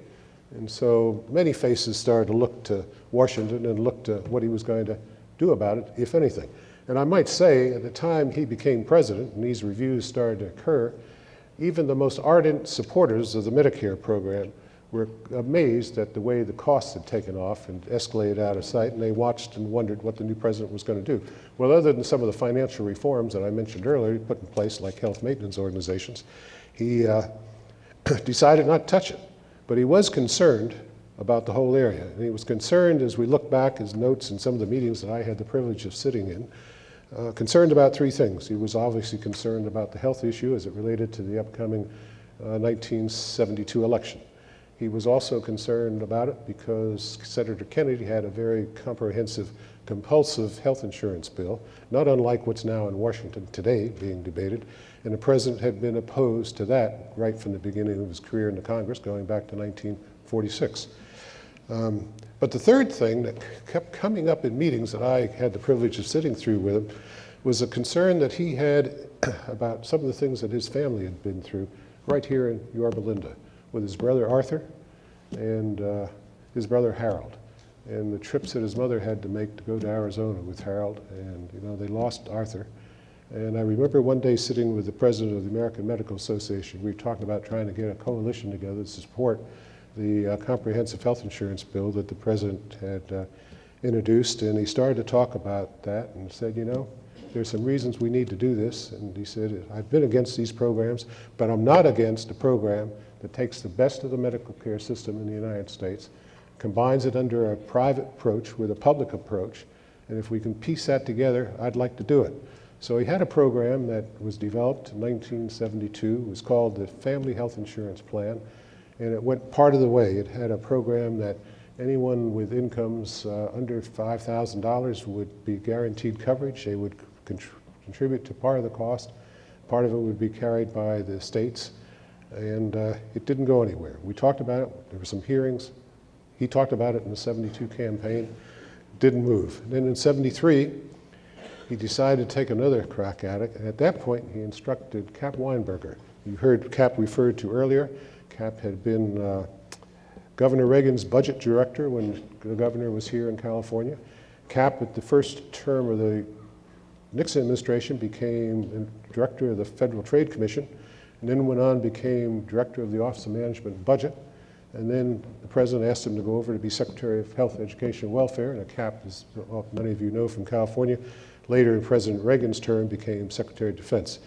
And so many faces started to look to Washington and look to what he was going to do about it, if anything. And I might say, at the time he became president and these reviews started to occur, even the most ardent supporters of the Medicare program were amazed at the way the costs had taken off and escalated out of sight, and they watched and wondered what the new president was going to do. Well, other than some of the financial reforms that I mentioned earlier, he put in place, like health maintenance organizations, he decided not to touch it. But he was concerned about the whole area. And he was concerned, as we look back his notes in some of the meetings that I had the privilege of sitting in, concerned about three things. He was obviously concerned about the health issue as it related to the upcoming 1972 election. He was also concerned about it because Senator Kennedy had a very comprehensive, compulsive health insurance bill, not unlike what's now in Washington today being debated. And the president had been opposed to that right from the beginning of his career in the Congress, going back to 1946. But the third thing that kept coming up in meetings that I had the privilege of sitting through with him was a concern that he had about some of the things that his family had been through right here in Yorba Linda with his brother Arthur and his brother Harold, and the trips that his mother had to make to go to Arizona with Harold. And they lost Arthur. And I remember one day sitting with the president of the American Medical Association. We were talking about trying to get a coalition together to support the comprehensive health insurance bill that the president had introduced. And he started to talk about that and said, there's some reasons we need to do this. And he said, I've been against these programs, but I'm not against a program that takes the best of the medical care system in the United States, combines it under a private approach with a public approach, and if we can piece that together, I'd like to do it. So he had a program that was developed in 1972. It was called the Family Health Insurance Plan, and it went part of the way. It had a program that anyone with incomes under $5,000 would be guaranteed coverage. They would contribute to part of the cost. Part of it would be carried by the states, and it didn't go anywhere. We talked about it. There were some hearings. He talked about it in the '72 campaign. Didn't move. And then in '73, he decided to take another crack at it, and at that point, he instructed Cap Weinberger. You heard Cap referred to earlier. Cap had been Governor Reagan's budget director when the governor was here in California. Cap, at the first term of the Nixon administration, became director of the Federal Trade Commission, and then went on, became director of the Office of Management and Budget, and then the president asked him to go over to be Secretary of Health, Education, and Welfare, and Cap, as many of you know from California, later in President Reagan's term became Secretary of Defense.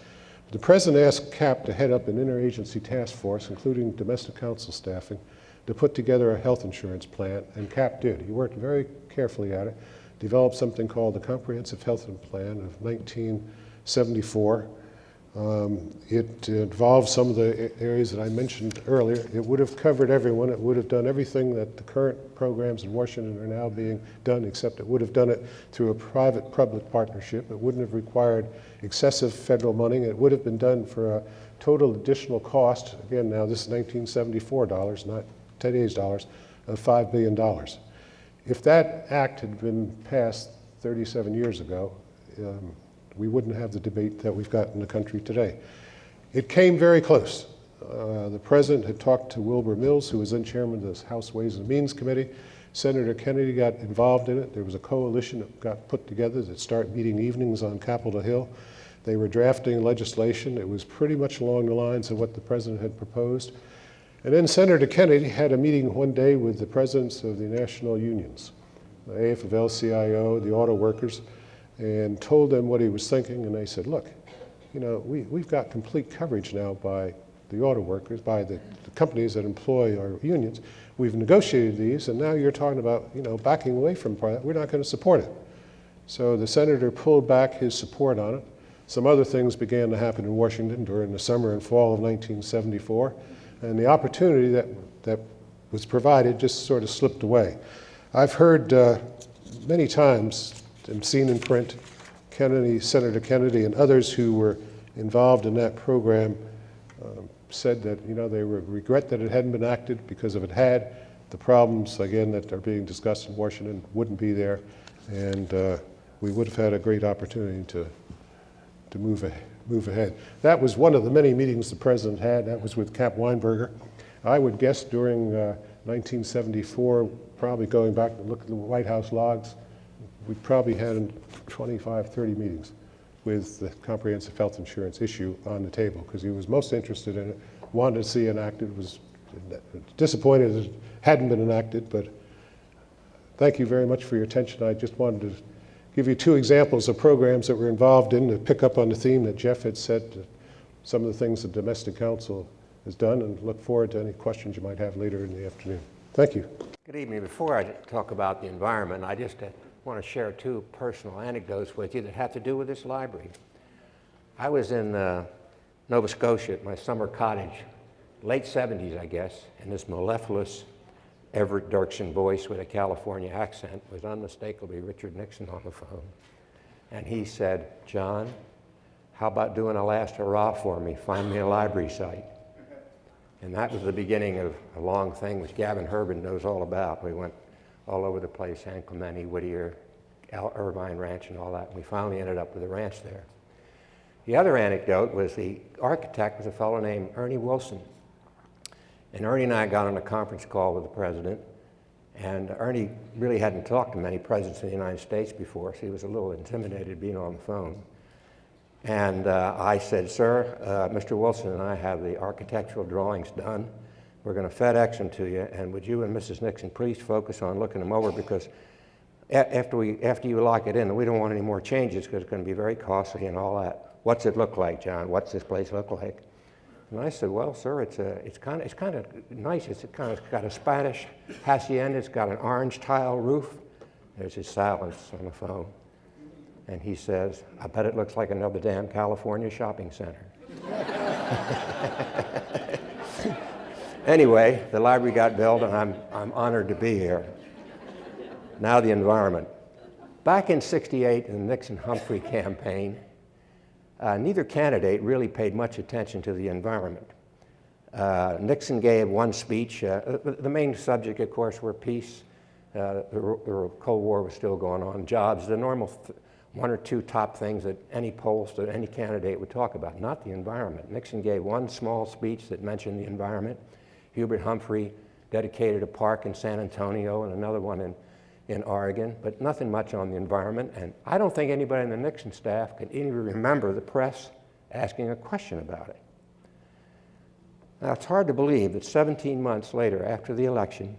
The president asked Cap to head up an interagency task force, including domestic council staffing, to put together a health insurance plan, and Cap did. He worked very carefully at it, developed something called the Comprehensive Health Plan of 1974. It involved some of the areas that I mentioned earlier. It would have covered everyone. It would have done everything that the current programs in Washington are now being done, except it would have done it through a private-public partnership. It wouldn't have required excessive federal money. It would have been done for a total additional cost, again, now this is 1974 dollars, not today's dollars, of $5 billion. If that act had been passed 37 years ago, we wouldn't have the debate that we've got in the country today. It came very close. The president had talked to Wilbur Mills, who was then chairman of the House Ways and Means Committee. Senator Kennedy got involved in it. There was a coalition that got put together that started meeting evenings on Capitol Hill. They were drafting legislation. It was pretty much along the lines of what the president had proposed. And then Senator Kennedy had a meeting one day with the presidents of the national unions, the AFL-CIO, the auto workers, and told them what he was thinking, and they said, look, you know, we've got complete coverage now by the auto workers, by the companies that employ our unions. We've negotiated these, and now you're talking about, you know, backing away from part of that. We're not going to support it. So the senator pulled back his support on it. Some other things began to happen in Washington during the summer and fall of 1974, and the opportunity that was provided just sort of slipped away. I've heard many times and seen in print Kennedy, Senator Kennedy and others who were involved in that program said that, you know, they regret that it hadn't been acted, because if it had, the problems, again, that are being discussed in Washington wouldn't be there, and we would have had a great opportunity to move ahead. That was one of the many meetings the president had. That was with Cap Weinberger. I would guess during 1974, probably going back and look at the White House logs, we probably had 25, 30 meetings with the comprehensive health insurance issue on the table, because he was most interested in it, wanted to see it enacted, was disappointed it hadn't been enacted, but thank you very much for your attention. I just wanted to give you two examples of programs that we're involved in to pick up on the theme that Jeff had said, some of the things the Domestic Council has done, and look forward to any questions you might have later in the afternoon. Thank you. Good evening. Before I talk about the environment, I just want to share two personal anecdotes with you that have to do with this library. I was in Nova Scotia at my summer cottage, late 70s, I guess, and this mellifluous Everett Dirksen voice with a California accent was unmistakably Richard Nixon on the phone. And he said, John, how about doing a last hurrah for me? Find me a library site. And that was the beginning of a long thing which Gavin Herbin knows all about. We went all over the place, San Clemente, Whittier, Irvine Ranch and all that. And we finally ended up with a ranch there. The other anecdote was the architect was a fellow named Ernie Wilson. And Ernie and I got on a conference call with the president, and Ernie really hadn't talked to many presidents of the United States before, so he was a little intimidated being on the phone. And I said, sir, Mr. Wilson and I have the architectural drawings done. We're going to FedEx them to you, and would you and Mrs. Nixon please focus on looking them over, because after you lock it in, we don't want any more changes, because it's going to be very costly and all that. What's it look like, John? What's this place look like? And I said, well, sir, it's kind of nice. It's got a Spanish hacienda. It's got an orange tile roof. There's his silence on the phone. And he says, I bet it looks like another damn California shopping center. Anyway, the library got built, and I'm honored to be here. Now the environment. Back in '68 in the Nixon-Humphrey campaign, neither candidate really paid much attention to the environment. Nixon gave one speech. The main subject, of course, were peace. The Cold War was still going on. Jobs, the normal one or two top things that any pollster, any candidate would talk about, not the environment. Nixon gave one small speech that mentioned the environment. Hubert Humphrey dedicated a park in San Antonio and another one in Oregon, but nothing much on the environment. And I don't think anybody in the Nixon staff could even remember the press asking a question about it. Now, it's hard to believe that 17 months later, after the election,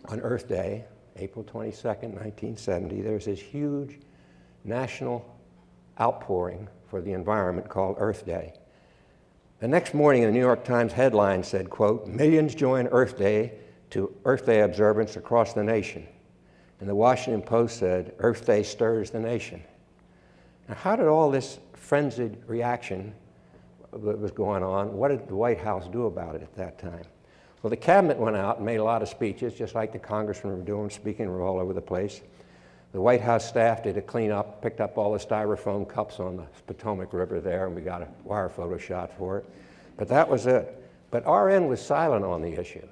on Earth Day, April 22nd, 1970, there's this huge national outpouring for the environment called Earth Day. The next morning, the New York Times headline said, quote, "Millions join Earth Day to Earth Day observance across the nation." And the Washington Post said, "Earth Day stirs the nation." Now, how did all this frenzied reaction that was going on, what did the White House do about it at that time? Well, the cabinet went out and made a lot of speeches, just like the congressmen were doing, speaking all over the place. The White House staff did a cleanup, picked up all the styrofoam cups on the Potomac River there, and we got a wire photo shot for it. But that was it. But RN was silent on the issue.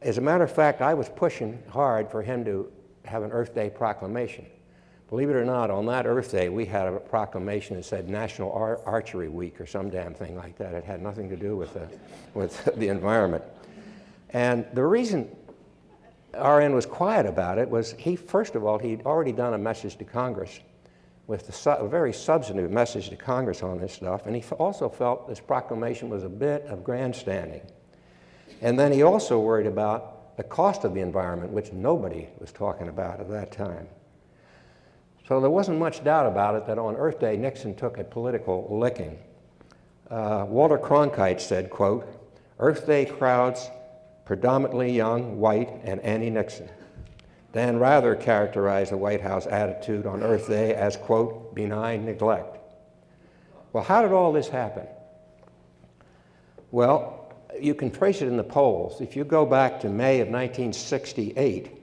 As a matter of fact, I was pushing hard for him to have an Earth Day proclamation. Believe it or not, on that Earth Day, we had a proclamation that said National Archery Week or some damn thing like that. It had nothing to do with the environment. And the reason RN was quiet about it was first of all, he'd already done a message to Congress with a very substantive message to Congress on this stuff, and he also felt this proclamation was a bit of grandstanding. And then he also worried about the cost of the environment, which nobody was talking about at that time. So there wasn't much doubt about it that on Earth Day, Nixon took a political licking. Walter Cronkite said, quote, "Earth Day crowds predominantly young, white, and anti-Nixon." Dan Rather characterized the White House attitude on Earth Day as, quote, "benign neglect." Well, how did all this happen? Well, you can trace it in the polls. If you go back to May of 1968,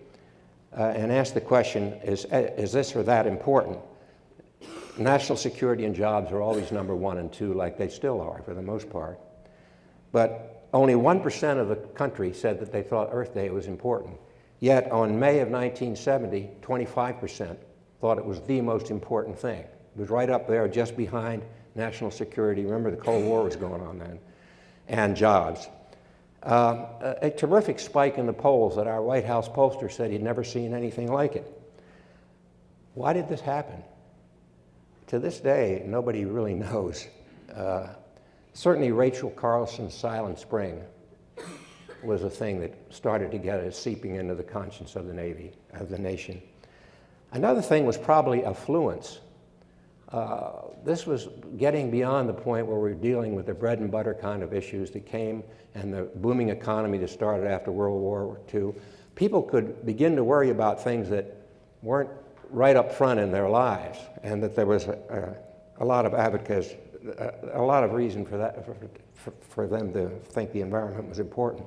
and ask the question, is this or that important? National security and jobs are always number 1 and 2, like they still are for the most part. But only 1% of the country said that they thought Earth Day was important. Yet on May of 1970, 25% thought it was the most important thing. It was right up there just behind national security. Remember, the Cold War was going on then, and jobs. A terrific spike in the polls that our White House pollster said he'd never seen anything like it. Why did this happen? To this day, nobody really knows. Certainly Rachel Carlson's Silent Spring was a thing that started to get it seeping into the conscience of the Navy, of the nation. Another thing was probably affluence. This was getting beyond the point where we were dealing with the bread and butter kind of issues that came and the booming economy that started after World War II. People could begin to worry about things that weren't right up front in their lives, and that there was a lot of advocates, a lot of reason for that, for them to think the environment was important.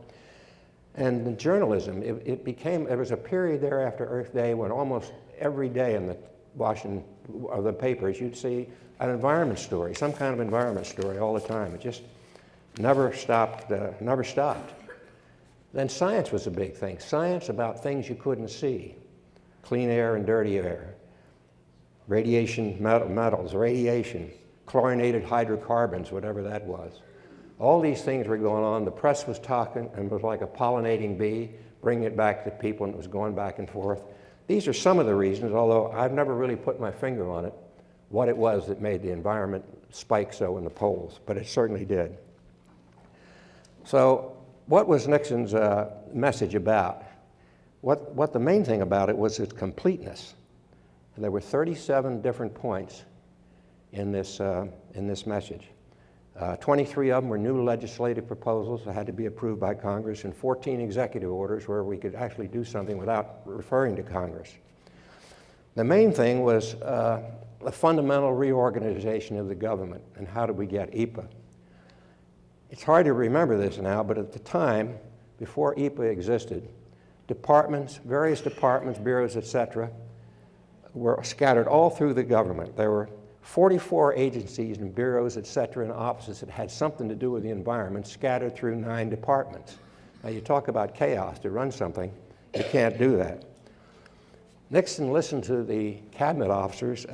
And in journalism, there was a period there after Earth Day when almost every day in the Washington, or the papers, you'd see an environment story, some kind of environment story all the time. It just never stopped, never stopped. Then science was a big thing. Science about things you couldn't see. Clean air and dirty air. Radiation, metals, radiation, chlorinated hydrocarbons, whatever that was. All these things were going on. The press was talking and was like a pollinating bee, bringing it back to people, and it was going back and forth. These are some of the reasons, although I've never really put my finger on it, what it was that made the environment spike so in the polls, but it certainly did. So what was Nixon's message about? What the main thing about it was its completeness. And there were 37 different points in this message. 23 of them were new legislative proposals that had to be approved by Congress, and 14 executive orders where we could actually do something without referring to Congress. The main thing was a fundamental reorganization of the government, and how did we get EPA? It's hard to remember this now, but at the time, before EPA existed, departments, various departments, bureaus, etc., were scattered all through the government. There were 44 agencies and bureaus, etc., and offices that had something to do with the environment scattered through 9 departments. Now, you talk about chaos to run something, you can't do that. Nixon listened to the cabinet officers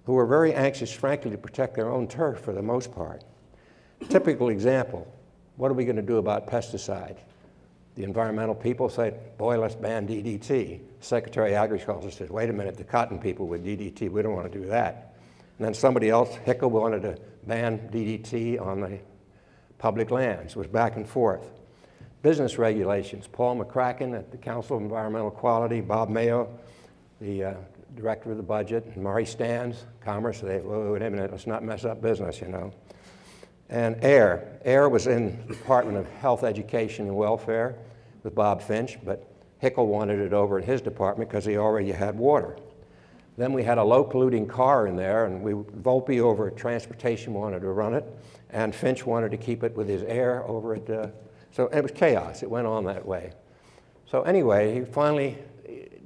who were very anxious, frankly, to protect their own turf for the most part. Typical example, what are we going to do about pesticide? The environmental people said, boy, let's ban DDT. Secretary of Agriculture said, wait a minute, the cotton people with DDT, we don't want to do that. And then somebody else, Hickel, wanted to ban DDT on the public lands. It was back and forth. Business regulations, Paul McCracken at the Council of Environmental Quality, Bob Mayo, the director of the budget, and Murray Stans, Commerce. They, whoa, wait a minute, let's not mess up business, you know. And air. Air was in the Department of Health, Education, and Welfare with Bob Finch, but Hickel wanted it over in his department because he already had water. Then we had a low-polluting car in there, and Volpe over at Transportation wanted to run it, and Finch wanted to keep it with his air over at, so it was chaos. It went on that way. So anyway, he finally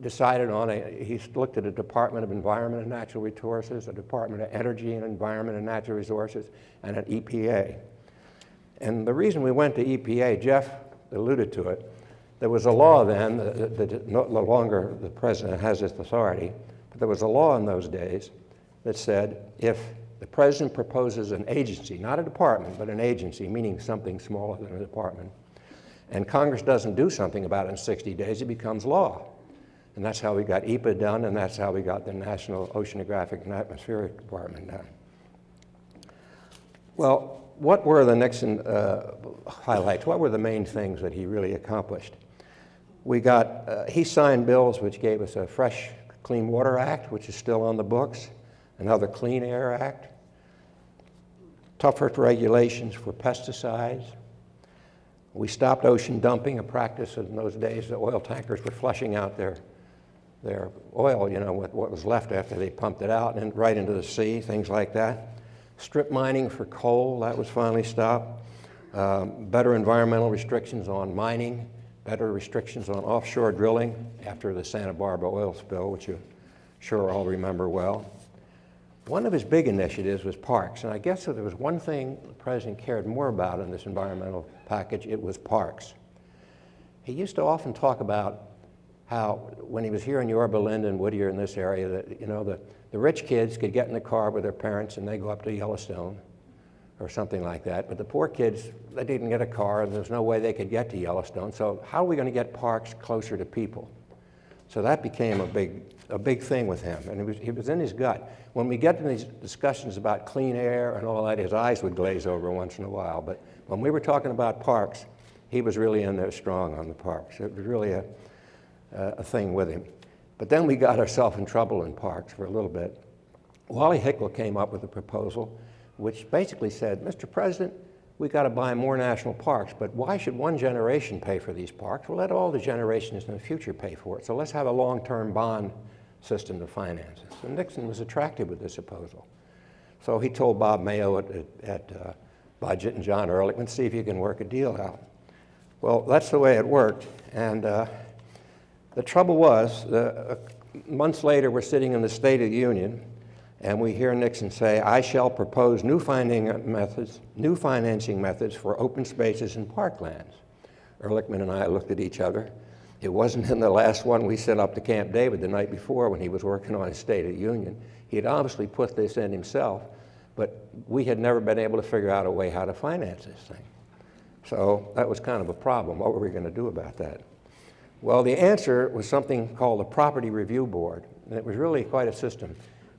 decided on he looked at a Department of Environment and Natural Resources, a Department of Energy and Environment and Natural Resources, and an EPA. And the reason we went to EPA, Jeff alluded to it, there was a law then, no longer the president has this authority, but there was a law in those days that said if the president proposes an agency, not a department, but an agency, meaning something smaller than a department, and Congress doesn't do something about it in 60 days, it becomes law. And that's how we got EPA done, and that's how we got the National Oceanographic and Atmospheric Department done. Well, what were the Nixon highlights? What were the main things that he really accomplished? We got, he signed bills which gave us a Fresh Clean Water Act, which is still on the books, another Clean Air Act, tougher regulations for pesticides. We stopped ocean dumping, a practice in those days. The oil tankers were flushing out their oil, you know, what was left after they pumped it out and right into the sea, things like that. Strip mining for coal, that was finally stopped. Better environmental restrictions on mining, better restrictions on offshore drilling after the Santa Barbara oil spill, which you sure all remember well. One of his big initiatives was parks, and I guess if there was one thing the president cared more about in this environmental package, it was parks. He used to often talk about how, when he was here in Yorba Linda and Whittier in this area, that, you know, the rich kids could get in the car with their parents and they go up to Yellowstone or something like that, but the poor kids, they didn't get a car and there's no way they could get to Yellowstone, so how are we going to get parks closer to people? So that became a big thing with him, and it was in his gut. When we get to these discussions about clean air and all that, his eyes would glaze over once in a while, but when we were talking about parks, he was really in there strong on the parks. It was really a thing with him. But then we got ourselves in trouble in parks for a little bit. Wally Hickel came up with a proposal which basically said, Mr. President, we got to buy more national parks, but why should one generation pay for these parks? We'll let all the generations in the future pay for it. So let's have a long-term bond system to finance it. So Nixon was attracted with this proposal. So he told Bob Mayo at Budget and John Ehrlichman, see if you can work a deal out. Well, that's the way it worked. And the trouble was, months later, we're sitting in the State of the Union, and we hear Nixon say, I shall propose new financing methods for open spaces and parklands. Ehrlichman and I looked at each other. It wasn't in the last one we set up to Camp David the night before when he was working on his State of the Union. He had obviously put this in himself, but we had never been able to figure out a way how to finance this thing. So that was kind of a problem. What were we going to do about that? Well, the answer was something called the Property Review Board, and it was really quite a system.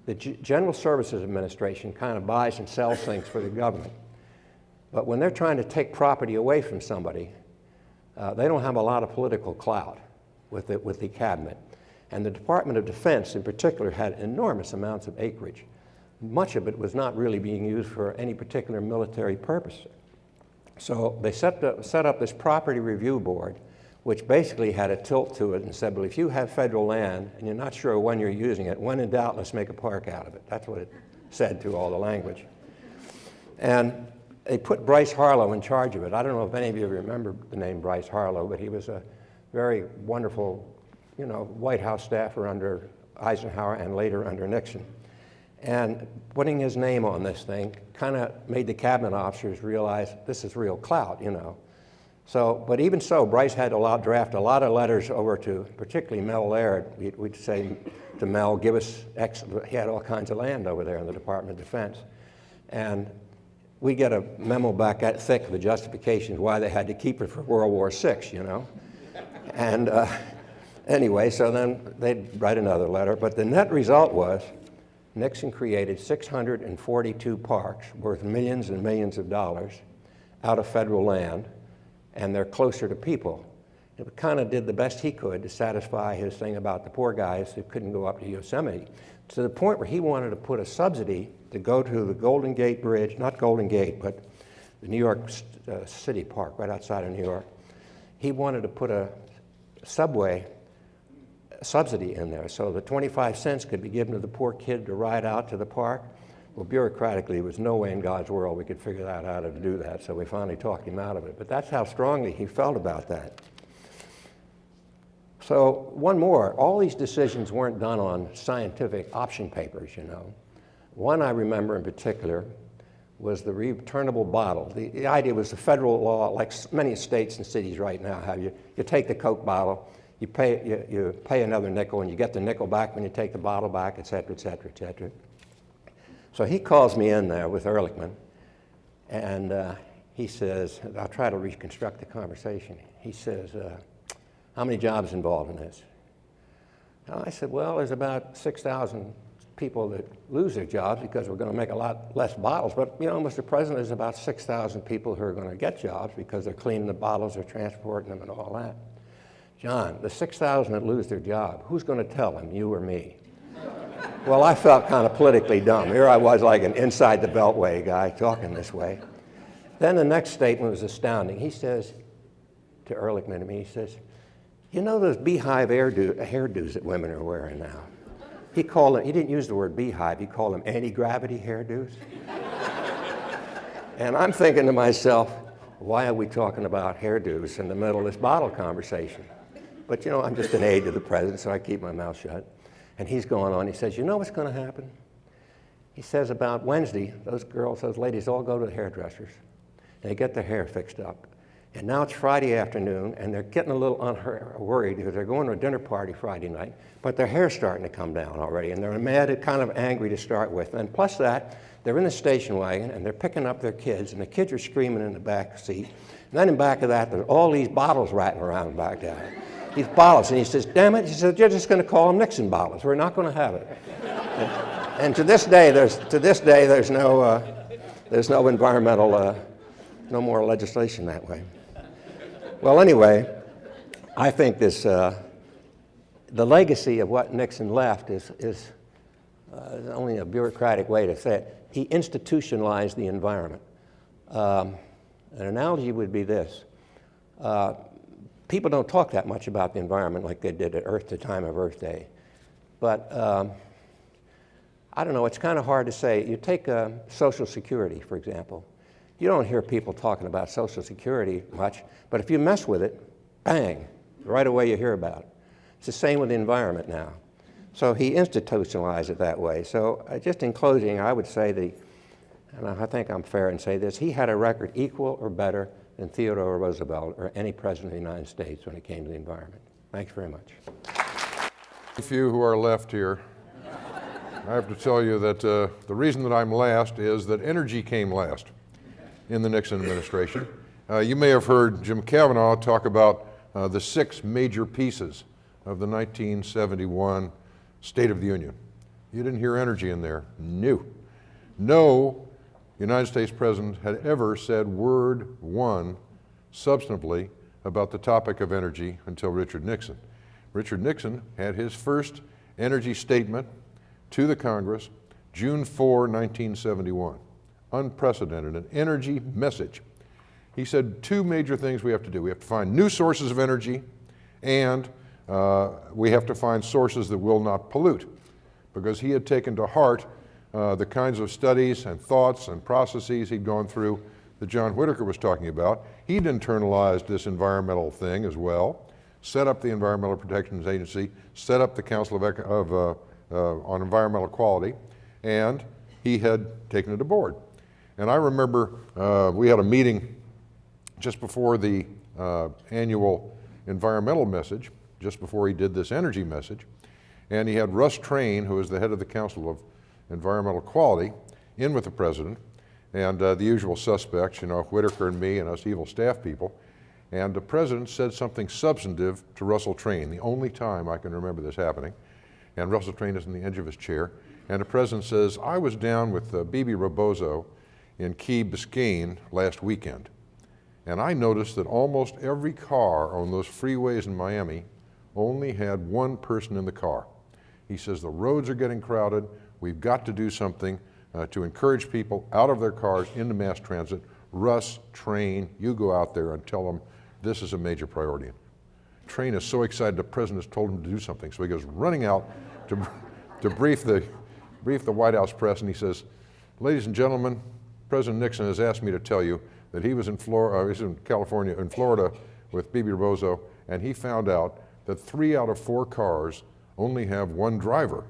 The General Services Administration kind of buys and sells things for the government. But when they're trying to take property away from somebody, they don't have a lot of political clout with the cabinet. And the Department of Defense in particular had enormous amounts of acreage. Much of it was not really being used for any particular military purpose. So they set up this Property Review Board, which basically had a tilt to it and said, well, if you have federal land and you're not sure when you're using it, when in doubt, let's make a park out of it. That's what it said through all the language. And they put Bryce Harlow in charge of it. I don't know if any of you remember the name Bryce Harlow, but he was a very wonderful, you know, White House staffer under Eisenhower and later under Nixon. And putting his name on this thing kind of made the cabinet officers realize this is real clout, you know. So, but even so, Bryce had to draft a lot of letters over to, particularly Mel Laird. We'd say to Mel, give us X. He had all kinds of land over there in the Department of Defense. And we get a memo back at thick of the justifications why they had to keep it for World War VI, you know. And anyway, so then they'd write another letter. But the net result was Nixon created 642 parks worth millions and millions of dollars out of federal land, and they're closer to people. It kind of did the best he could to satisfy his thing about the poor guys who couldn't go up to Yosemite, to the point where he wanted to put a subsidy to go to the Golden Gate Bridge, not Golden Gate, but the New York City Park, right outside of New York. He wanted to put a subway subsidy in there so the 25 cents could be given to the poor kid to ride out to the park. Well, bureaucratically, there was no way in God's world we could figure out how to do that, so we finally talked him out of it. But that's how strongly he felt about that. So one more, all these decisions weren't done on scientific option papers, you know. One I remember in particular was the returnable bottle. The idea was the federal law, like many states and cities right now have, you take the Coke bottle, you pay another nickel, and you get the nickel back when you take the bottle back, et cetera, et cetera, et cetera. So he calls me in there with Ehrlichman, and he says, I'll try to reconstruct the conversation. He says, how many jobs involved in this? And I said, well, there's about 6,000 people that lose their jobs because we're going to make a lot less bottles. But, you know, Mr. President, there's about 6,000 people who are going to get jobs because they're cleaning the bottles, they're transporting them, and all that. John, the 6,000 that lose their job, who's going to tell them, you or me? Well, I felt kind of politically dumb. Here I was like an inside the beltway guy talking this way. Then the next statement was astounding. He says to Ehrlichman and me, he says, you know those beehive hairdos that women are wearing now? He didn't use the word beehive, he called them anti-gravity hairdos. And I'm thinking to myself, why are we talking about hairdos in the middle of this bottle conversation? But you know, I'm just an aide to the president, so I keep my mouth shut. And he's going on, he says, you know what's going to happen? He says about Wednesday, those girls, those ladies all go to the hairdressers, and they get their hair fixed up. And now it's Friday afternoon, and they're getting a little worried because they're going to a dinner party Friday night, but their hair's starting to come down already, and they're mad and kind of angry to start with. And plus that, they're in the station wagon, and they're picking up their kids, and the kids are screaming in the back seat. And then in back of that, there's all these bottles rattling around back there. These bottles, and he says, damn it, he says, you're just going to call them Nixon bottles. We're not going to have it. And to this day, there's no environmental, no more legislation that way. Well, anyway, I think this, the legacy of what Nixon left is only a bureaucratic way to say it. He institutionalized the environment. An analogy would be this. People don't talk that much about the environment like they did at the time of Earth Day. But I don't know, it's kind of hard to say. You take Social Security, for example. You don't hear people talking about Social Security much, but if you mess with it, bang, right away you hear about it. It's the same with the environment now. So he institutionalized it that way. So just in closing, I would say and I think I'm fair and say this, he had a record equal or better than Theodore Roosevelt or any president of the United States when it came to the environment. Thanks very much. A few who are left here. I have to tell you that the reason that I'm last is that energy came last in the Nixon administration. You may have heard Jim Cavanaugh talk about the 6 major pieces of the 1971 State of the Union. You didn't hear energy in there. No United States president had ever said word one substantively about the topic of energy until Richard Nixon. Richard Nixon had his first energy statement to the Congress June 4, 1971. Unprecedented, an energy message. He said 2 major things we have to do. We have to find new sources of energy, and we have to find sources that will not pollute, because he had taken to heart the kinds of studies and thoughts and processes he'd gone through that John Whitaker was talking about. He'd internalized this environmental thing as well, set up the Environmental Protection Agency, set up the Council on Environmental Quality, and he had taken it aboard. And I remember we had a meeting just before the annual environmental message, just before he did this energy message, and he had Russ Train, who is the head of the Council of Environmental Quality, in with the president, and the usual suspects, you know, Whitaker and me and us evil staff people. And the president said something substantive to Russell Train, the only time I can remember this happening. And Russell Train is on the edge of his chair. And the president says, I was down with Bibi Rebozo in Key Biscayne last weekend. And I noticed that almost every car on those freeways in Miami only had one person in the car. He says the roads are getting crowded. We've got to do something to encourage people out of their cars into mass transit. Russ, Train, you go out there and tell them this is a major priority. Train is so excited the president has told him to do something. So he goes running out to brief the White House press, and he says, ladies and gentlemen, President Nixon has asked me to tell you that he was in Florida with Bibi Rebozo, and he found out that 3 out of 4 cars only have one driver.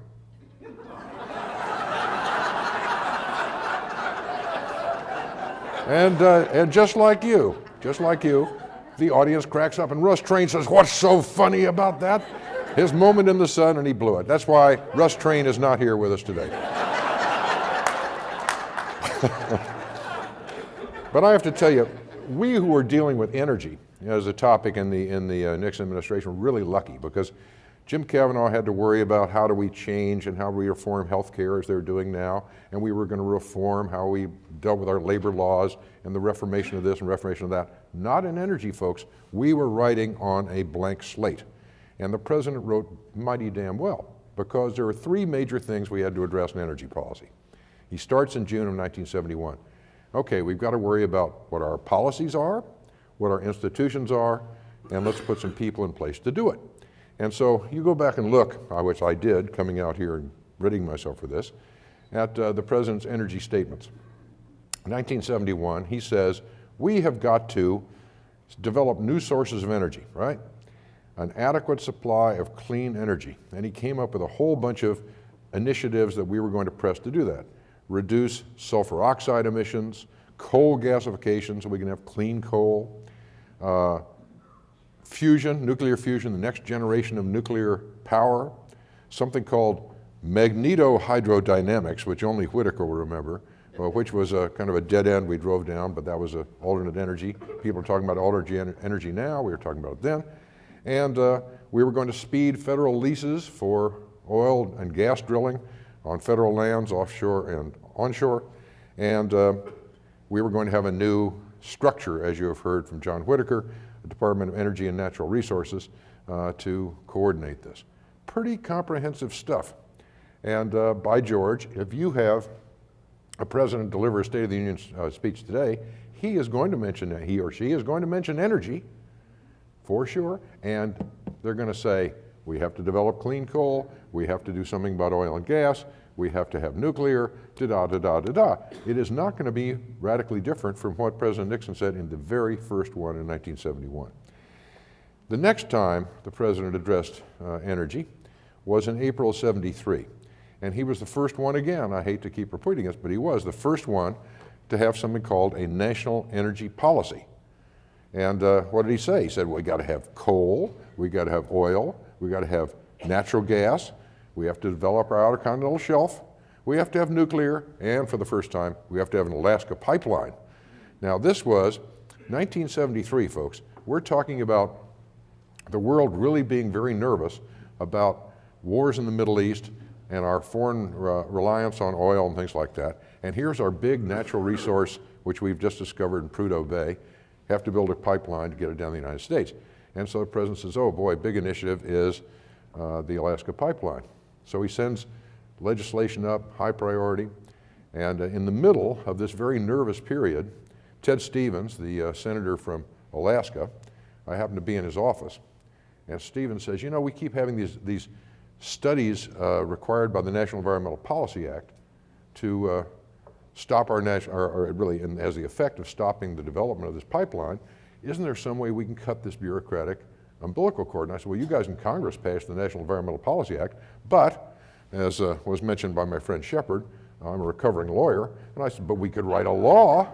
And just like you, the audience cracks up, and Russ Train says, what's so funny about that? His moment in the sun, and he blew it. That's why Russ Train is not here with us today. But I have to tell you, we who are dealing with energy as a topic in the Nixon administration were really lucky, because Jim Cavanaugh had to worry about how do we change and how we reform health care as they're doing now, and we were going to reform how we dealt with our labor laws and the reformation of this and reformation of that. Not in energy, folks. We were writing on a blank slate. And the president wrote mighty damn well, because there are 3 major things we had to address in energy policy. He starts in June of 1971. Okay, we've got to worry about what our policies are, what our institutions are, and let's put some people in place to do it. And so you go back and look, which I did, coming out here and ridding myself for this, at the president's energy statements. In 1971, he says, we have got to develop new sources of energy, right? An adequate supply of clean energy. And he came up with a whole bunch of initiatives that we were going to press to do that. Reduce sulfur oxide emissions, coal gasification so we can have clean coal, fusion, nuclear fusion, the next generation of nuclear power, something called magnetohydrodynamics, which only Whitaker will remember, which was a kind of a dead end we drove down, but that was an alternate energy. People are talking about alternate energy now, we were talking about it then. And we were going to speed federal leases for oil and gas drilling on federal lands, offshore and onshore. And we were going to have a new structure, as you have heard from John Whitaker, the Department of Energy and Natural Resources, to coordinate this. Pretty comprehensive stuff. And by George, if you have a president deliver a State of the Union speech today, he is going to mention, he or she is going to mention energy, for sure, and they're going to say, we have to develop clean coal, we have to do something about oil and gas, we have to have nuclear, da-da-da-da-da-da. It is not going to be radically different from what President Nixon said in the very first one in 1971. The next time the president addressed energy was in April of '73. And he was the first one again, I hate to keep repeating this, but he was the first one to have something called a national energy policy. And what did he say? He said, well, we got to have coal, we got to have oil, we got to have natural gas, we have to develop our outer continental shelf, we have to have nuclear, and for the first time, we have to have an Alaska pipeline. Now, this was 1973, folks. We're talking about the world really being very nervous about wars in the Middle East and our foreign reliance on oil and things like that. And here's our big natural resource, which we've just discovered in Prudhoe Bay. Have to build a pipeline to get it down the United States. And so the president says, oh boy, big initiative is the Alaska pipeline. So he sends legislation up, high priority. And in the middle of this very nervous period, Ted Stevens, the senator from Alaska, I happened to be in his office. And Stevens says, you know, we keep having these studies required by the National Environmental Policy Act to stop our national, or really as the effect of stopping the development of this pipeline. Isn't there some way we can cut this bureaucratic umbilical cord? And I said, well, you guys in Congress passed the National Environmental Policy Act, but as was mentioned by my friend Shepard, I'm a recovering lawyer, and I said, but we could write a law.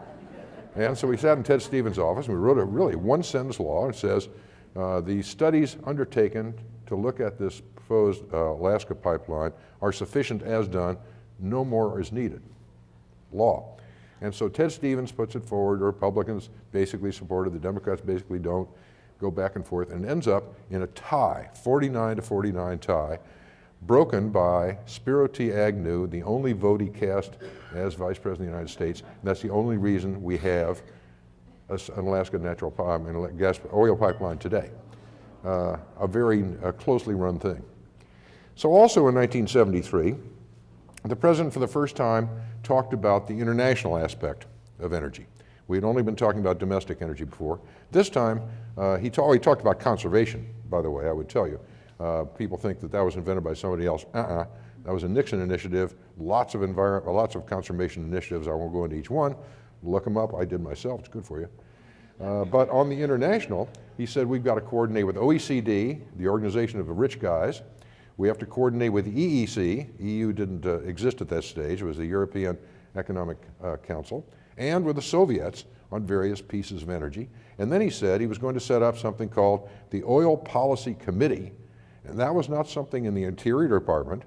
And so we sat in Ted Stevens' office, and we wrote a really one-sentence law. It says, the studies undertaken to look at this proposed Alaska pipeline are sufficient as done, no more is needed. Law. And so Ted Stevens puts it forward, the Republicans basically support it, the Democrats basically don't, go back and forth, and it ends up in a tie, 49-49 tie, broken by Spiro T. Agnew, the only vote he cast as Vice President of the United States. And that's the only reason we have an Alaska natural gas oil pipeline today. A very closely run thing. So also in 1973, the president for the first time talked about the international aspect of energy. We had only been talking about domestic energy before. This time, he talked about conservation, by the way, I would tell you. People think that that was invented by somebody else. That was a Nixon initiative, lots of conservation initiatives. I won't go into each one. Look them up, I did myself, it's good for you. But on the international, he said we've got to coordinate with OECD, the organization of the rich guys. We have to coordinate with the EEC. EU didn't exist at that stage. It was the European Economic Council, and with the Soviets on various pieces of energy. And then he said he was going to set up something called the Oil Policy Committee, and that was not something in the Interior Department.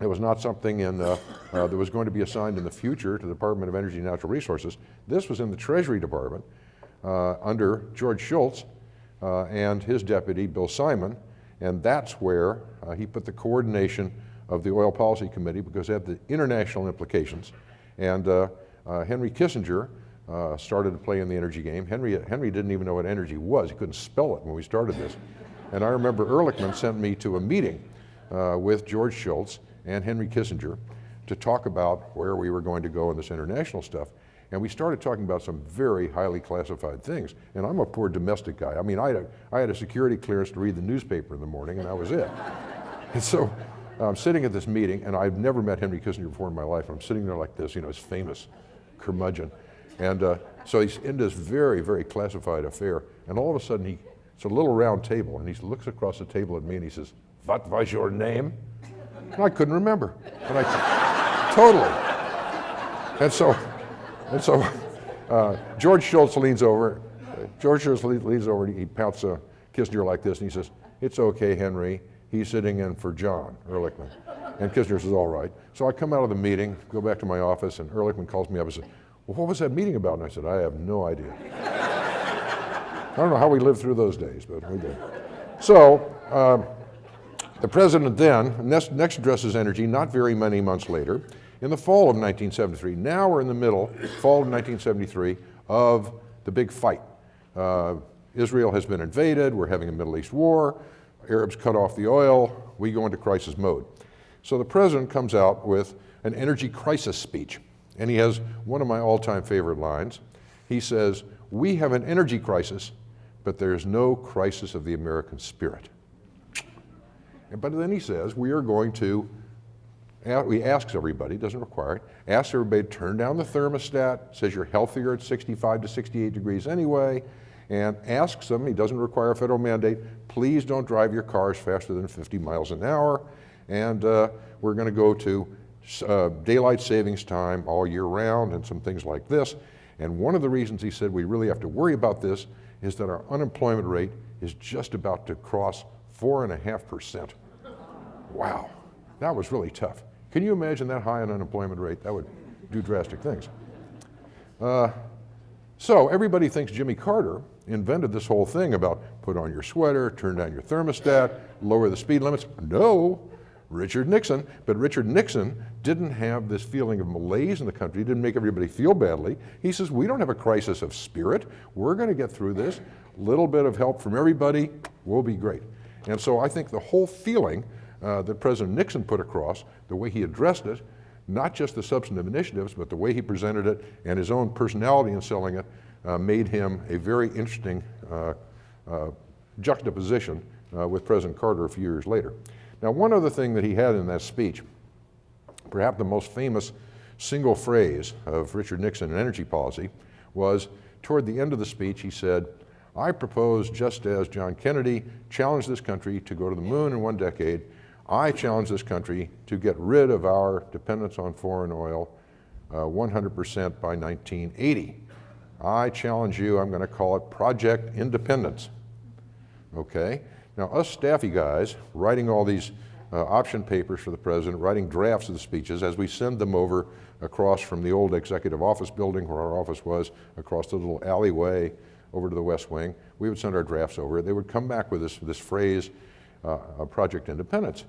It was not something that was going to be assigned in the future to the Department of Energy and Natural Resources. This was in the Treasury Department under George Shultz and his deputy, Bill Simon, and that's where he put the coordination of the Oil Policy Committee, because it had the international implications. And Henry Kissinger started to play in the energy game. Henry didn't even know what energy was. He couldn't spell it when we started this. And I remember Ehrlichman sent me to a meeting with George Shultz and Henry Kissinger to talk about where we were going to go in this international stuff. And we started talking about some very highly classified things. And I'm a poor domestic guy. I mean, I had a security clearance to read the newspaper in the morning, and that was it. And so I'm sitting at this meeting, and I've never met Henry Kissinger before in my life. I'm sitting there like this, you know, his famous curmudgeon. And so he's in this very, very classified affair. And all of a sudden, it's a little round table, and he looks across the table at me, and he says, "What was your name?" And I couldn't remember. And totally. And so George Shultz leans over. And he pouts Kissinger like this, and he says, "It's okay, Henry. He's sitting in for John Ehrlichman." And Kissinger says, "All right." So I come out of the meeting, go back to my office, and Ehrlichman calls me up and says, "Well, what was that meeting about?" And I said, "I have no idea." I don't know how we lived through those days, but we did. So the president then next addresses energy not very many months later, in the fall of 1973. Now we're in the middle, fall of 1973, of the big fight. Israel has been invaded, we're having a Middle East war, Arabs cut off the oil, we go into crisis mode. So the president comes out with an energy crisis speech, and he has one of my all-time favorite lines. He says, "We have an energy crisis, but there's no crisis of the American spirit." But then he says, we are going to, he asks everybody, doesn't require it, asks everybody to turn down the thermostat, says you're healthier at 65 to 68 degrees anyway, and asks them, he doesn't require a federal mandate, please don't drive your cars faster than 50 miles an hour, and we're going to go to daylight savings time all year round and some things like this. And one of the reasons he said we really have to worry about this is that our unemployment rate is just about to cross 4.5%. Wow, that was really tough. Can you imagine that high an unemployment rate? That would do drastic things. So everybody thinks Jimmy Carter invented this whole thing about put on your sweater, turn down your thermostat, lower the speed limits. No, Richard Nixon. But Richard Nixon didn't have this feeling of malaise in the country. He didn't make everybody feel badly. He says, we don't have a crisis of spirit. We're going to get through this. A little bit of help from everybody, we'll be great. And so I think the whole feeling that President Nixon put across, the way he addressed it, not just the substantive initiatives, but the way he presented it and his own personality in selling it, made him a very interesting juxtaposition with President Carter a few years later. Now, one other thing that he had in that speech, perhaps the most famous single phrase of Richard Nixon in energy policy, was toward the end of the speech, he said, "I propose, just as John Kennedy challenged this country to go to the moon in 1 decade, I challenge this country to get rid of our dependence on foreign oil 100% by 1980. I challenge you, I'm going to call it Project Independence." Okay? Now, us staffy guys writing all these option papers for the president, writing drafts of the speeches, as we send them over across from the old executive office building where our office was, across the little alleyway over to the West Wing, we would send our drafts over. They would come back with this phrase, Project Independence.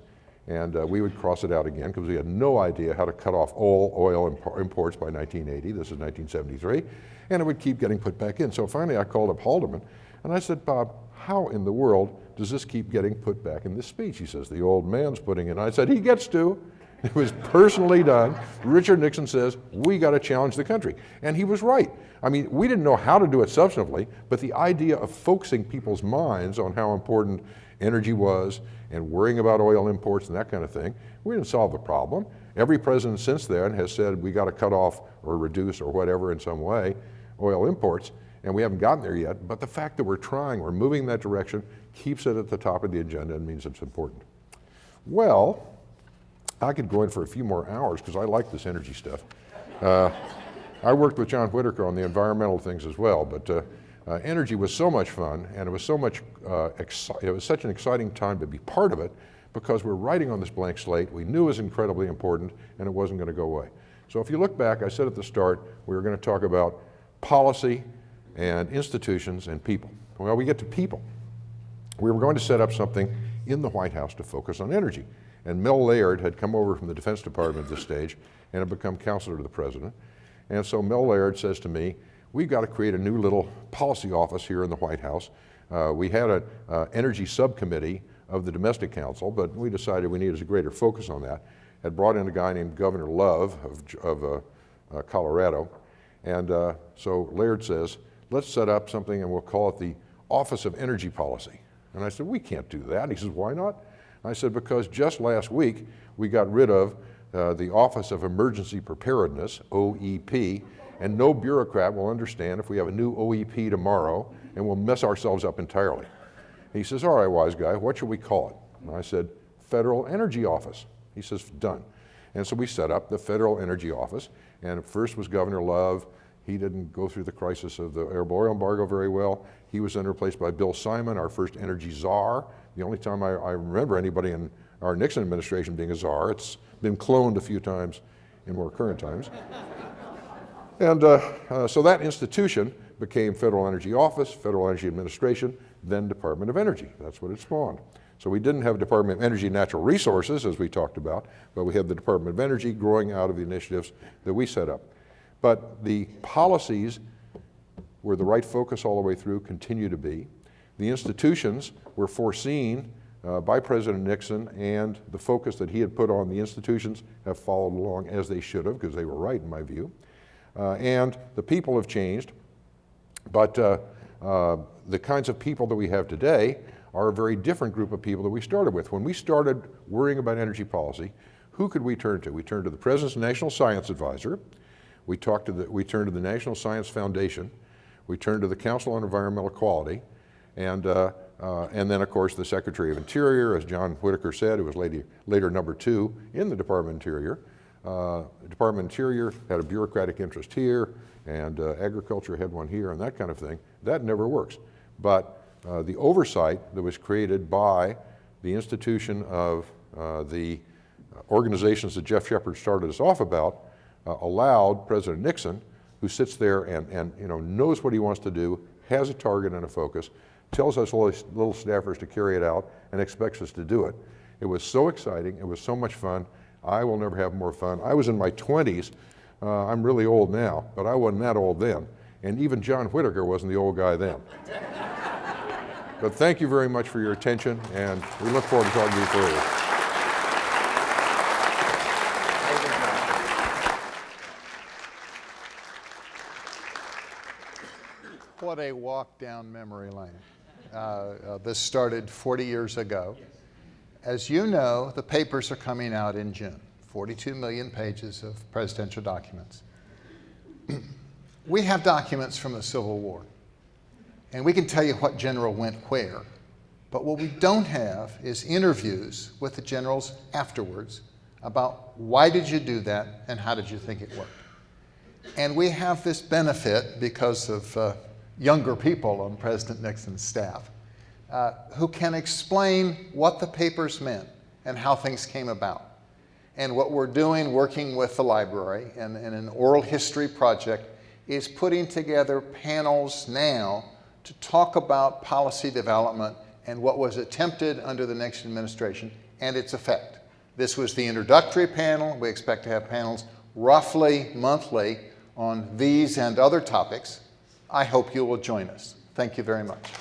And we would cross it out again because we had no idea how to cut off all oil imports by 1980. This is 1973. And it would keep getting put back in. So finally I called up Haldeman and I said, Bob, how in the world does this keep getting put back in this speech? He says, the old man's putting it. I said, he gets to. It was personally done. Richard Nixon says, we got to challenge the country. And he was right. I mean, we didn't know how to do it substantively, but the idea of focusing people's minds on how important energy was and worrying about oil imports and that kind of thing, we didn't solve the problem. Every president since then has said we got to cut off or reduce or whatever in some way oil imports, and we haven't gotten there yet. But the fact that we're trying, we're moving in that direction, keeps it at the top of the agenda and means it's important. Well, I could go in for a few more hours because I like this energy stuff. I worked with John Whitaker on the environmental things as well, but energy was so much fun, and it was so much, it was such an exciting time to be part of it because we're writing on this blank slate. We knew it was incredibly important, and it wasn't going to go away. So if you look back, I said at the start, we were going to talk about policy and institutions and people. Well, we get to people. We were going to set up something in the White House to focus on energy. And Mel Laird had come over from the Defense Department at this stage and had become counselor to the president. And so Mel Laird says to me, we've got to create a new little policy office here in the White House. We had an energy subcommittee of the Domestic Council, but we decided we needed a greater focus on that. Had brought in a guy named Governor Love of Colorado. And so Laird says, let's set up something and we'll call it the Office of Energy Policy. And I said, we can't do that. He says, why not? I said, because just last week we got rid of the Office of Emergency Preparedness, OEP, and no bureaucrat will understand if we have a new OEP tomorrow and we'll mess ourselves up entirely. He says, all right, wise guy, what should we call it? And I said, Federal Energy Office. He says, done. And so we set up the Federal Energy Office, and at first was Governor Love. He didn't go through the crisis of the oil embargo very well. He was then replaced by Bill Simon, our first energy czar. The only time I remember anybody in our Nixon administration being a czar. It's been cloned a few times in more current times. And so that institution became Federal Energy Office, Federal Energy Administration, then Department of Energy. That's what it spawned. So we didn't have Department of Energy and Natural Resources, as we talked about, but we had the Department of Energy growing out of the initiatives that we set up. But the policies were the right focus all the way through, continue to be. The institutions were foreseen by President Nixon, and the focus that he had put on the institutions have followed along as they should have, because they were right in my view. And the people have changed, but the kinds of people that we have today are a very different group of people that we started with. When we started worrying about energy policy, who could we turn to? We turned to the President's National Science Advisor. We turned to the National Science Foundation. We turned to the Council on Environmental Quality. And then, of course, the Secretary of Interior, as John Whitaker said, who was later number 2 in the Department of Interior. The Department of Interior had a bureaucratic interest here, and agriculture had one here, and that kind of thing. That never works. But the oversight that was created by the institution of the organizations that Geoff Shepard started us off about allowed President Nixon, who sits there and knows what he wants to do, has a target and a focus, tells us little staffers to carry it out, and expects us to do it. It was so exciting. It was so much fun. I will never have more fun. I was in my 20s. I'm really old now, but I wasn't that old then. And even John Whitaker wasn't the old guy then. But thank you very much for your attention, and we look forward to talking to you further. What a walk down memory lane. This started 40 years ago. As you know, the papers are coming out in June, 42 million pages of presidential documents. We have documents from the Civil War, and we can tell you what general went where, but what we don't have is interviews with the generals afterwards about why did you do that and how did you think it worked. And we have this benefit because of younger people on President Nixon's staff who can explain what the papers meant and how things came about. And what we're doing, working with the library and an oral history project, is putting together panels now to talk about policy development and what was attempted under the Nixon administration and its effect. This was the introductory panel. We expect to have panels roughly monthly on these and other topics. I hope you will join us. Thank you very much.